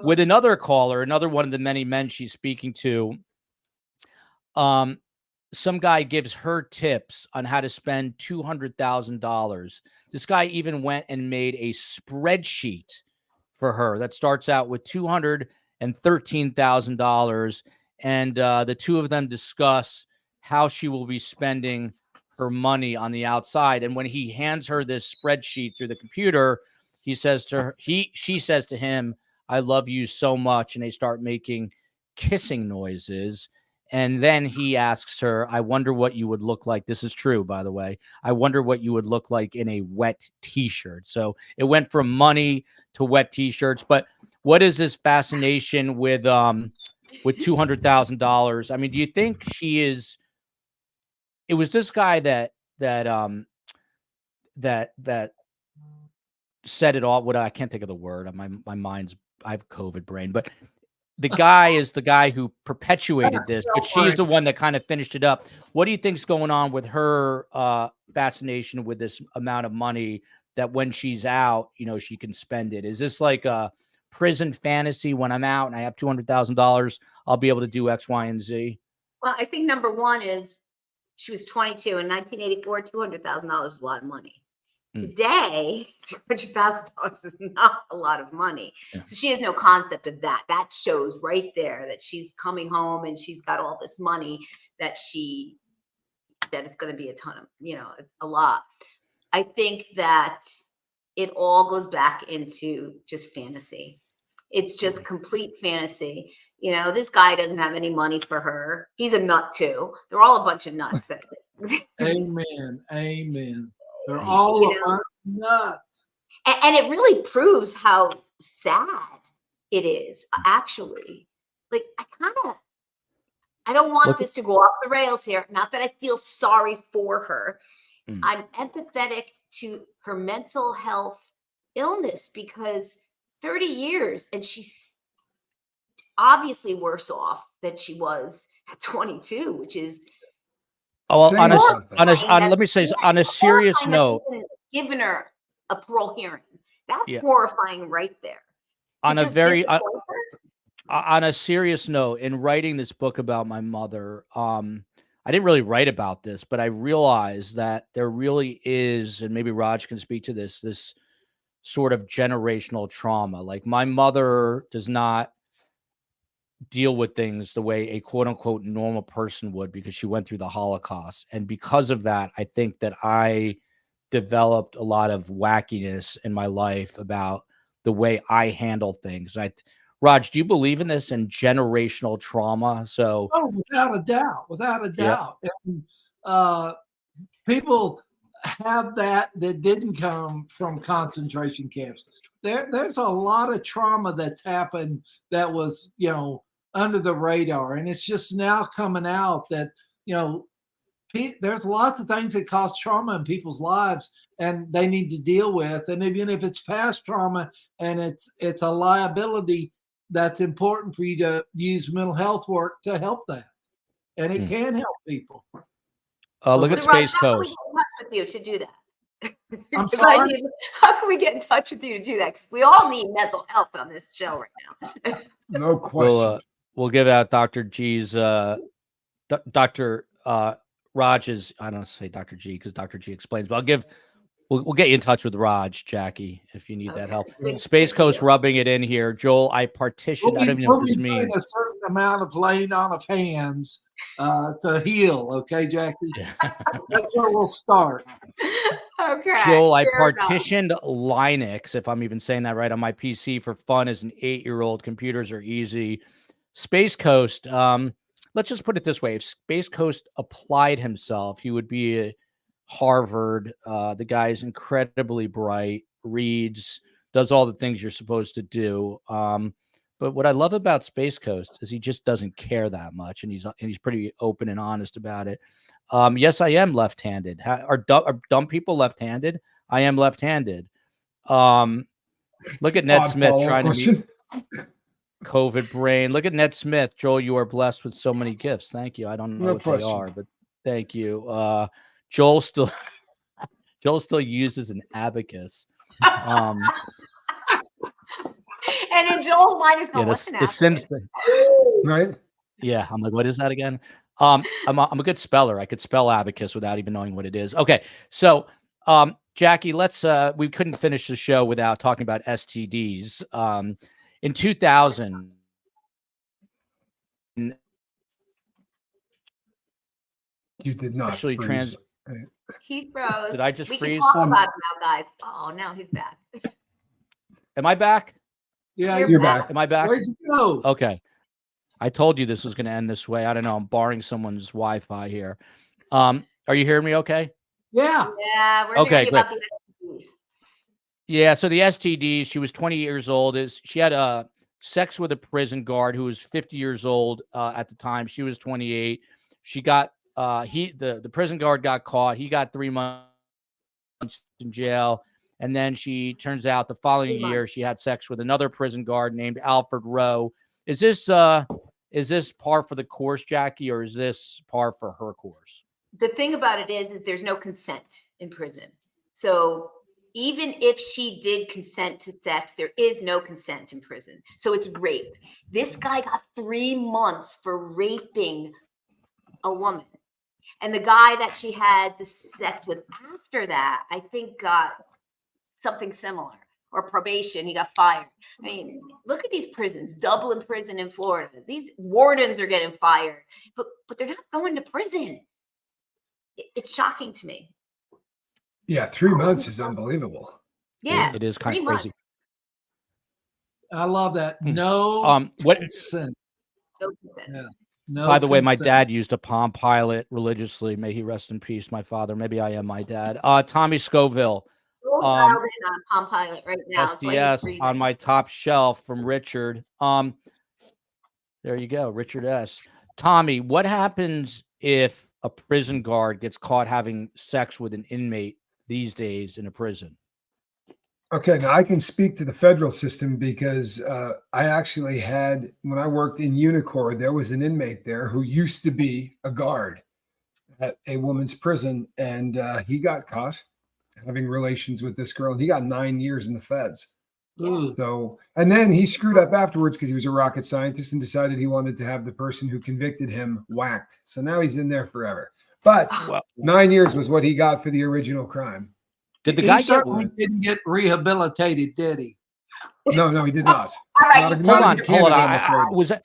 With another caller, another one of the many men she's speaking to, some guy gives her tips on how to spend $200,000. This guy even went and made a spreadsheet for her that starts out with $213,000. And the two of them discuss how she will be spending her money on the outside. And when he hands her this spreadsheet through the computer, she says to him, I love you so much. And they start making kissing noises. And then he asks her, I wonder what you would look like. This is true, by the way. I wonder what you would look like in a wet T-shirt. So it went from money to wet T-shirts. But what is this fascination with $200,000? I mean, do you think she is? It was this guy that said it all. What I can't think of the word. My mind's, I have COVID brain, but the guy is the guy who perpetuated this, but she's the one that kind of finished it up. What do you think's going on with her fascination with this amount of money that when she's out, you know, she can spend it? Is this like a prison fantasy? When I'm out and I have $200,000, I'll be able to do X, Y, and Z? Well, I think number one is she was 22 in 1984. $200,000 is a lot of money. Today, $200,000 is not a lot of money. Yeah. So she has no concept of that. That shows right there that she's coming home and she's got all this money that it's going to be a ton of, you know, a lot. I think that it all goes back into just fantasy. It's just complete fantasy. You know, this guy doesn't have any money for her. He's a nut too. They're all a bunch of nuts. Amen. Amen. They're all nuts. And it really proves how sad it is, actually. Like, I don't want this to go off the rails here. Not that I feel sorry for her. I'm empathetic to her mental health illness because 30 years and she's obviously worse off than she was at 22, which is let me say, on a serious note, given her a parole hearing, that's horrifying right there. On a serious note, in writing this book about my mother, I didn't really write about this, but I realized that there really is, and maybe Raj can speak to this sort of generational trauma. Like, my mother does not deal with things the way a quote unquote normal person would because she went through the Holocaust. And because of that, I think that I developed a lot of wackiness in my life about the way I handle things. Raj, do you believe in this and generational trauma? So, without a doubt. And people have that didn't come from concentration camps. There's a lot of trauma that's happened that was, you know, under the radar, and it's just now coming out that, you know, there's lots of things that cause trauma in people's lives and they need to deal with. And even if it's past trauma and it's a liability, that's important for you to use mental health work to help that. And it can help people. Look at Space Coast. How can we get in touch with you to do that? I'm sorry? How can we get in touch with you to do that? Because we all need mental health on this show right now. No question. We'll give out Dr. G's, Dr. Raj's, I don't say Dr. G because Dr. G explains, but we'll get you in touch with Raj, Jackie, if you need that help. Space Coast rubbing it in here. Joel, I partitioned. I don't even know what this means. A certain amount of laying on of hands to heal. Okay, Jackie? That's where we'll start. Okay. Joel, I partitioned Linux, if I'm even saying that right, on my PC for fun as an 8-year-old. Computers are easy. Space Coast, let's just put it this way. If Space Coast applied himself, he would be a Harvard. The guy's incredibly bright, reads, does all the things you're supposed to do. But what I love about Space Coast is he just doesn't care that much, and he's pretty open and honest about it. Yes, I am left-handed. Are dumb people left-handed? I am left-handed. Look at Ned Smith trying to meet COVID brain. Look at Ned Smith. Joel, you are blessed with so many gifts. Thank you. I don't know what they are, but thank you. Joel still uses an abacus. And in Joel's mind is going, what's an abacus? The Sims thing. Right? Yeah. I'm like, what is that again? I'm a good speller. I could spell abacus without even knowing what it is. Okay. So, Jackie, we couldn't finish the show without talking about STDs. In 2000, you did not actually freeze. He froze. Did I just freeze? We can talk about it now, guys. Oh, now he's back. Am I back? Yeah, you're back. Am I back? Where'd you go? Okay. I told you this was going to end this way. I don't know. I'm borrowing someone's Wi-Fi here. Are you hearing me okay? Yeah. Yeah, we're hearing about the STDs. Yeah, so the STDs, she was 20 years old. She had sex with a prison guard who was 50 years old at the time. She was 28. She got the prison guard got caught. He got 3 months in jail. And then she turns out the following year she had sex with another prison guard named Alfred Rowe. Is this par for the course, Jackie, or is this par for her course? The thing about it is that there's no consent in prison. So even if she did consent to sex, there is no consent in prison. So it's rape. This guy got 3 months for raping a woman. And the guy that she had the sex with after that, I think got something similar, or probation. He got fired. I mean, look at these prisons. Dublin prison in Florida. These wardens are getting fired, but they're not going to prison. It's shocking to me. Yeah, 3 months is unbelievable. Yeah, it is kind of crazy. I love that. No consent. No consent. Yeah. No By the way, my consent. dad used a Palm Pilot religiously. May he rest in peace, my father. Maybe I am my dad. Tommy Scoville. On Palm Pilot right now. SDS on my top shelf from Richard. There you go, Richard S. Tommy, what happens if a prison guard gets caught having sex with an inmate these days in a prison? Okay, now I can speak to the federal system because I actually had, when I worked in Unicor, there was an inmate there who used to be a guard at a woman's prison, and he got caught having relations with this girl, and he got 9 years in the feds. Ooh. So, and then he screwed up afterwards because he was a rocket scientist and decided he wanted to have the person who convicted him whacked. So now he's in there forever. But 9 years was what he got for the original crime. Did the guy certainly didn't get rehabilitated, did he? No, he did not. Hold on. Was that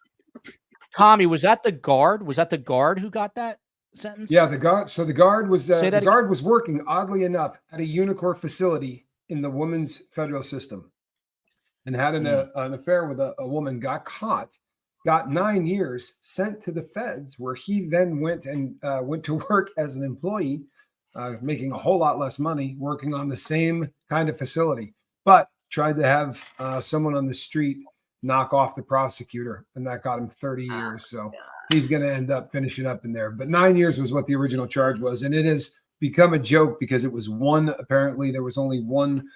Tommy? Was that the guard? Was that the guard who got that sentence? Yeah, the guard. So the guard was was working, oddly enough, at a Unicor facility in the women's federal system, and had an affair with a woman. Got caught, got 9 years, sent to the feds, where he then went to work as an employee, making a whole lot less money, working on the same kind of facility, but tried to have someone on the street knock off the prosecutor, and that got him 30 years. So he's going to end up finishing up in there. But 9 years was what the original charge was, and it has become a joke because it was apparently there was only one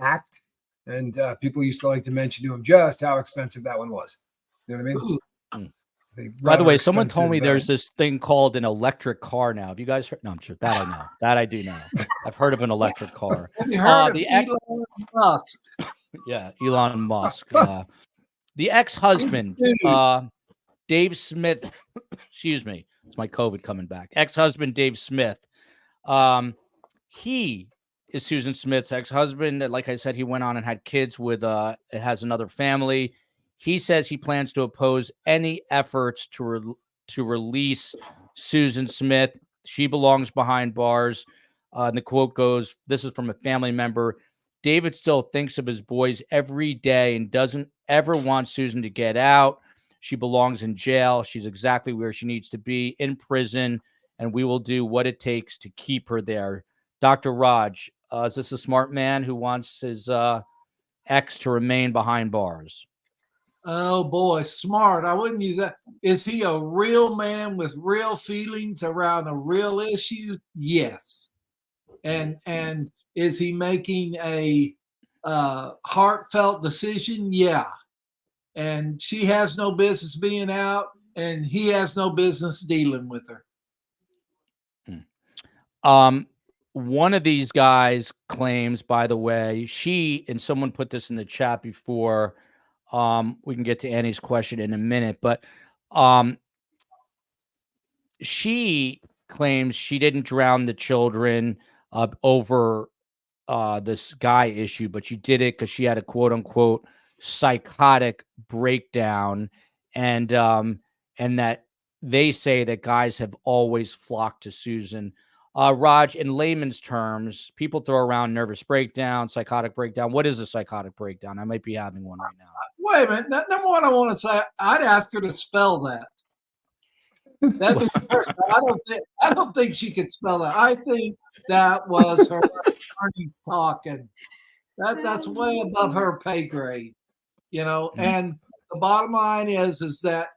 act, and people used to like to mention to him just how expensive that one was. You know what I mean? By the way, someone told me there's this thing called an electric car now. Have you guys heard? No, I'm sure that I know. That I do know. I've heard of an electric car. Have you heard of Elon Musk? Yeah, Elon Musk. The ex-husband, Dave Smith. Excuse me, it's my COVID coming back. Ex-husband Dave Smith. He is Susan Smith's ex-husband. Like I said, he went on and had kids with. It has another family. He says he plans to oppose any efforts to release Susan Smith. She belongs behind bars. And the quote goes, this is from a family member. David still thinks of his boys every day and doesn't ever want Susan to get out. She belongs in jail. She's exactly where she needs to be, in prison, and we will do what it takes to keep her there. Dr. Raj, is this a smart man who wants his ex to remain behind bars? Oh boy, smart. I wouldn't use that. Is he a real man with real feelings around a real issue? Yes. And is he making a heartfelt decision? Yeah. And she has no business being out, and he has no business dealing with her. One of these guys claims, by the way, and someone put this in the chat before. We can get to Annie's question in a minute, but she claims she didn't drown the children over this guy issue, but she did it because she had a quote unquote psychotic breakdown, and that they say that guys have always flocked to Susan. Raj, in layman's terms, people throw around nervous breakdown, psychotic breakdown. What is a psychotic breakdown? I might be having one right now. Wait a minute. Number one, I want to say I'd ask her to spell that. That'd be first. I don't think she could spell that. I think that was her attorney talking. That's way above her pay grade, you know. And the bottom line is that,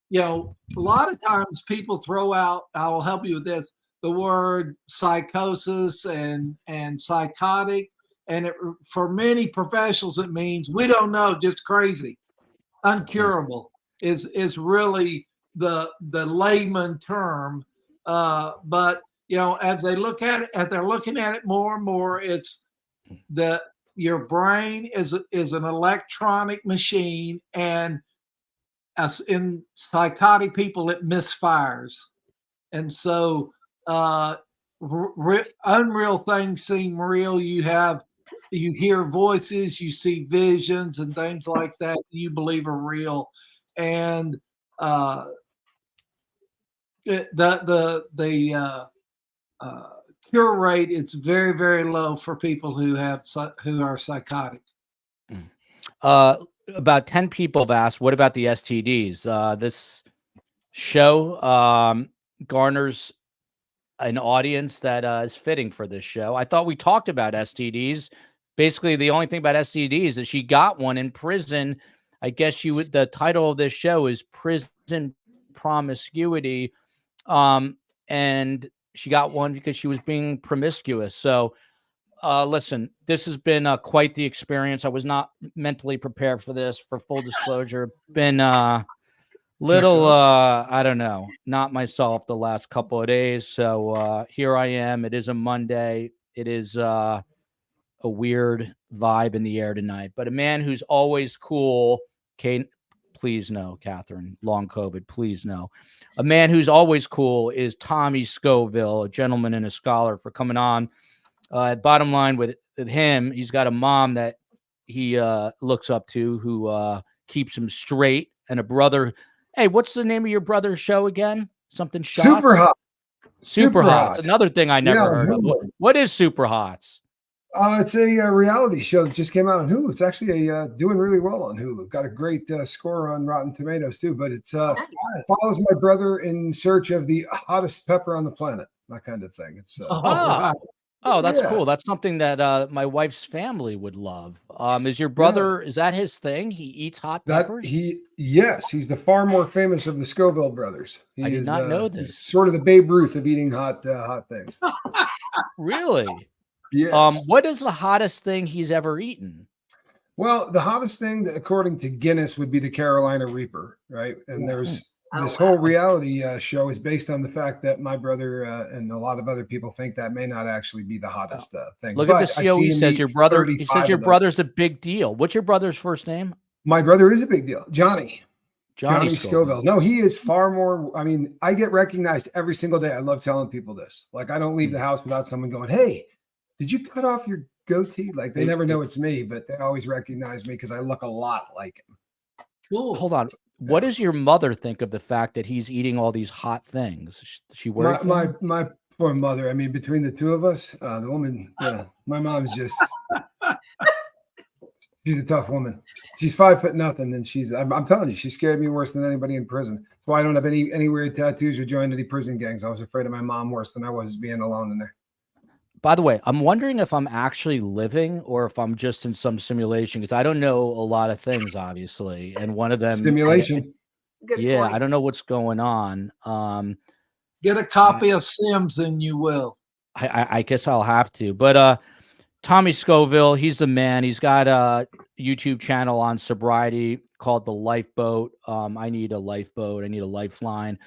you know, a lot of times people throw out, I will help you with this, the word psychosis and psychotic. And for many professionals, it means we don't know, just crazy. Uncurable is really the layman term. But, you know, as they look at it, as they're looking at it more and more, it's that your brain is an electronic machine, and as in psychotic people, it misfires. And so unreal things seem real. You hear voices, you see visions and things like that you believe are real. And the cure rate is very, very low for people who are psychotic. About 10 people have asked, what about the STDs? This show garners an audience that is fitting for this show. I thought we talked about STDs. Basically, the only thing about STDs is she got one in prison. I guess the title of this show is Prison Promiscuity. And she got one because she was being promiscuous. So listen, this has been quite the experience. I was not mentally prepared for this, for full disclosure. Been little, I don't know, not myself the last couple of days. So here I am. It is a Monday. It is a weird vibe in the air tonight. But a man who's always cool, please no, Catherine, long COVID, please no. A man who's always cool is Tommy Scoville, a gentleman and a scholar, for coming on. Bottom line with him, he's got a mom that he looks up to who keeps him straight, and a brother. Hey, what's the name of your brother's show again? Something Shots? Super Hot. Super Hot. Another thing I never heard of. What is Super Hots? It's a reality show that just came out on Hulu. It's actually doing really well on Hulu. Got a great score on Rotten Tomatoes too. But it follows my brother in search of the hottest pepper on the planet. That kind of thing. It's Oh, that's cool. That's something that my wife's family would love. Is your brother, is that his thing? He eats hot peppers? Yes, he's the far more famous of the Scoville brothers. I did not know this. He's sort of the Babe Ruth of eating hot things. Really? Yes. What is the hottest thing he's ever eaten? Well, the hottest thing, according to Guinness, would be the Carolina Reaper, right? And there's this whole reality show is based on the fact that my brother and a lot of other people think that may not actually be the hottest thing. Look at the COE. He says your brother. He says your brother's a big deal. What's your brother's first name? My brother is a big deal. Johnny Scoville. Scoville. No, he is far more. I mean, I get recognized every single day. I love telling people this. Like, I don't leave the house without someone going, "Hey, did you cut off your goatee?" Like, they never know it's me, but they always recognize me because I look a lot like him. Cool. Hold on. What does your mother think of the fact that he's eating all these hot things? She worried. My poor mother. I mean, between the two of us, the woman, my mom's just. She's a tough woman. She's 5'0", and I'm telling you, she scared me worse than anybody in prison. That's why I don't have any weird tattoos or joined any prison gangs. I was afraid of my mom worse than I was being alone in there. By the way, I'm wondering if I'm actually living or if I'm just in some simulation, because I don't know a lot of things, obviously. And one of them simulation. Good yeah, point. I don't know what's going on. Get a copy of Sims and you will. I guess I'll have to. But Tommy Scoville, he's the man. He's got a YouTube channel on sobriety called The Lifeboat. I need a lifeboat. I need a lifeline.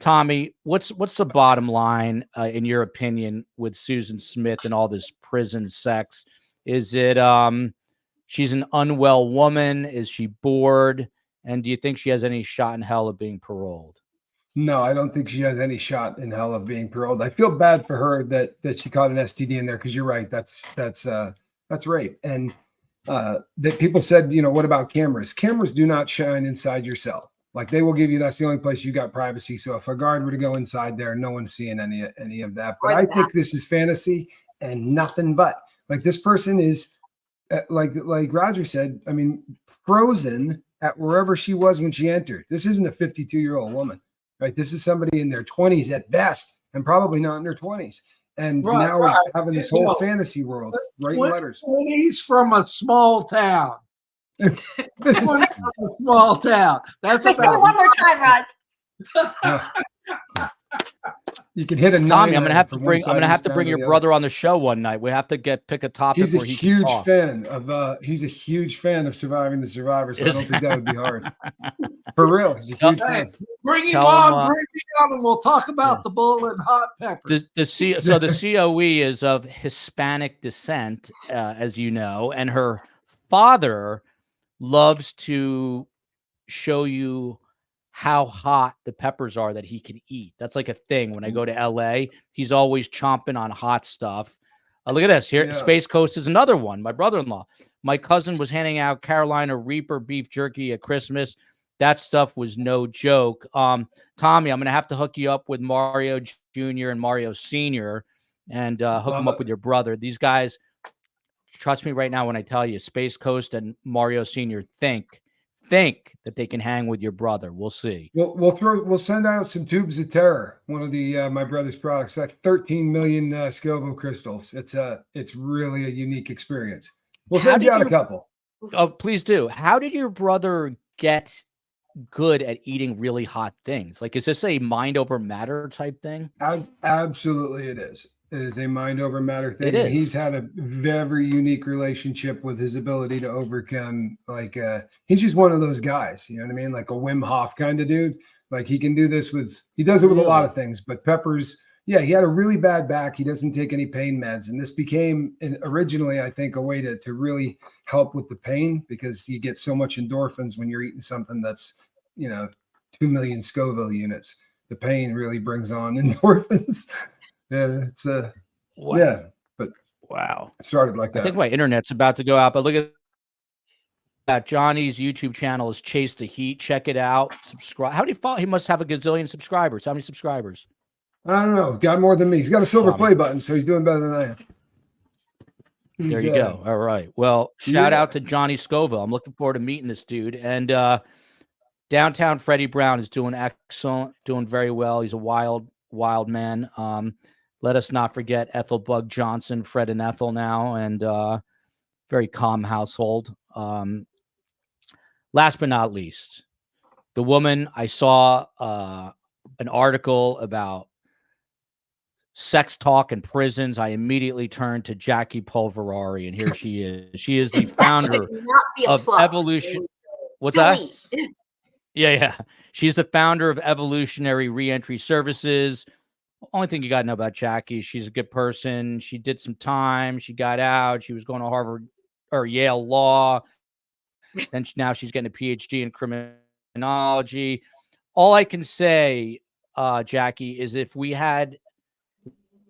Tommy, what's the bottom line, in your opinion, with Susan Smith and all this prison sex? Is it she's an unwell woman? Is she bored? And do you think she has any shot in hell of being paroled? No, I don't think she has any shot in hell of being paroled. I feel bad for her that she caught an STD in there, because you're right. That's rape. And that people said, what about cameras? Cameras do not shine inside your cell. Like, they will give you, that's the only place you got privacy. So if a guard were to go inside there, no one's seeing any of that. But I think this is fantasy and nothing but. Like, this person is, like Roger said, I mean, frozen at wherever she was when she entered. This isn't a 52-year-old woman, right? This is somebody in their 20s at best, and probably not in their 20s. And now we're having this whole fantasy world, writing letters. When he's from a small town, This is, a small town. That's Say it one more time, Raj. you can hit a Tommy, 9 I'm gonna have to from one bring. side I'm gonna of have this to town bring to your the other. brother on the show one night. We have to pick a topic He's a where he can huge talk. fan of he's a huge fan of Surviving the Survivor, so I don't think that would be hard. For real, he's a huge Hey, fan. bring him Tell on, him, bring me on, and we'll talk about the bull and hot peppers. So the COE is of Hispanic descent, as you know, and her father loves to show you how hot the peppers are that he can eat. That's like a thing. When I go to LA, he's always chomping on hot stuff. Look at this here. Yeah. Space Coast is another one. My brother-in-law. My cousin was handing out Carolina Reaper beef jerky at Christmas. That stuff was no joke. Tommy, I'm going to have to hook you up with Mario Jr. and Mario Sr. and hook them up with your brother. These guys, trust me right now when I tell you, Space Coast and Mario Sr. think that they can hang with your brother. We'll see. We'll send out some tubes of terror. One of the my brother's products, like 13 million Scoville crystals. It's really a unique experience. We'll send you out a couple. Oh, please do. How did your brother get good at eating really hot things? Like, is this a mind over matter type thing? Absolutely, it is. It is a mind over matter thing. It is. And he's had a very unique relationship with his ability to overcome. Like, he's just one of those guys. You know what I mean? Like a Wim Hof kind of dude. Like he can do this he does it with a lot of things. But peppers, yeah, he had a really bad back. He doesn't take any pain meds, and this became originally, I think, a way to really help with the pain because you get so much endorphins when you're eating something that's 2 million Scoville units. The pain really brings on endorphins. Yeah, it's Wow. Yeah, but Wow. it started like that. I think my internet's about to go out, but look at that. Johnny's YouTube channel is Chase the Heat. Check it out. Subscribe. How do you follow? He must have a gazillion subscribers. How many subscribers? I don't know. Got more than me. He's got a silver play button, so he's doing better than I am. There you go. All right. Well, shout out to Johnny Scoville. I'm looking forward to meeting this dude. And downtown Freddie Brown is doing excellent, doing very well. He's a wild man. Let us not forget Ethelbug Johnson, Fred and Ethel now, and very calm household. Last but not least, the woman, I saw an article about sex talk in prisons. I immediately turned to Jackie POLVERARI, and here she is. She is the founder of Evolution. What's that? Yeah. She's the founder of Evolutionary Reentry Services. Only thing you got to know about Jackie, she's a good person. She did some time. She got out. She was going to Harvard or Yale Law. And now she's getting a PhD in criminology. All I can say, Jackie, is if we had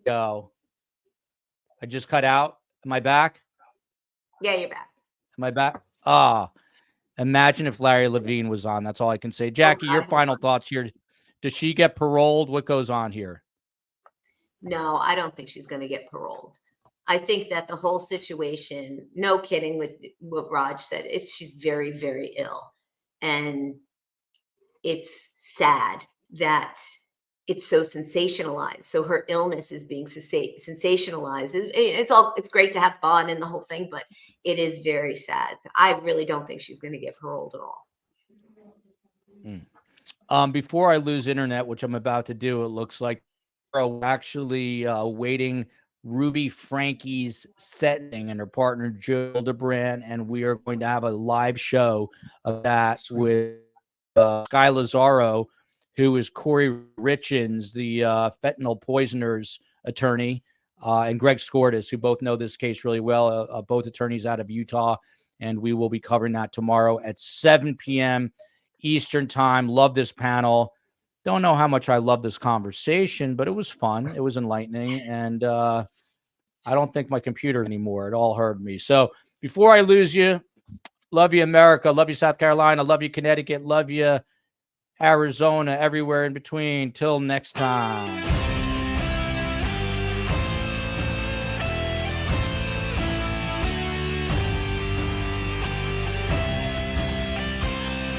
I just cut out. Am I back? Yeah, you're back. Am I back? Imagine if Larry Levine was on. That's all I can say. Jackie, your final thoughts here. Does she get paroled? What goes on here? No, I don't think she's going to get paroled. I think that the whole situation, no kidding with what Raj said, she's very, very ill. And it's sad that it's so sensationalized. So her illness is being sensationalized. It's great to have fun and the whole thing, but it is very sad. I really don't think she's going to get paroled at all. Before I lose internet, which I'm about to do, it looks like we're actually waiting Ruby Frankie's sentencing and her partner Jill Debrand, and we are going to have a live show of that with Sky Lazaro, who is Corey Richins, the fentanyl poisoners attorney, and Greg Skordas, who both know this case really well, both attorneys out of Utah, and we will be covering that tomorrow at 7 p.m. Eastern time. Love this panel. Don't know how much I love this conversation, but it was fun. It was enlightening, and I don't think my computer anymore. It all heard me. So before I lose you, love you, America. Love you, South Carolina. Love you, Connecticut. Love you, Arizona, everywhere in between. Till next time.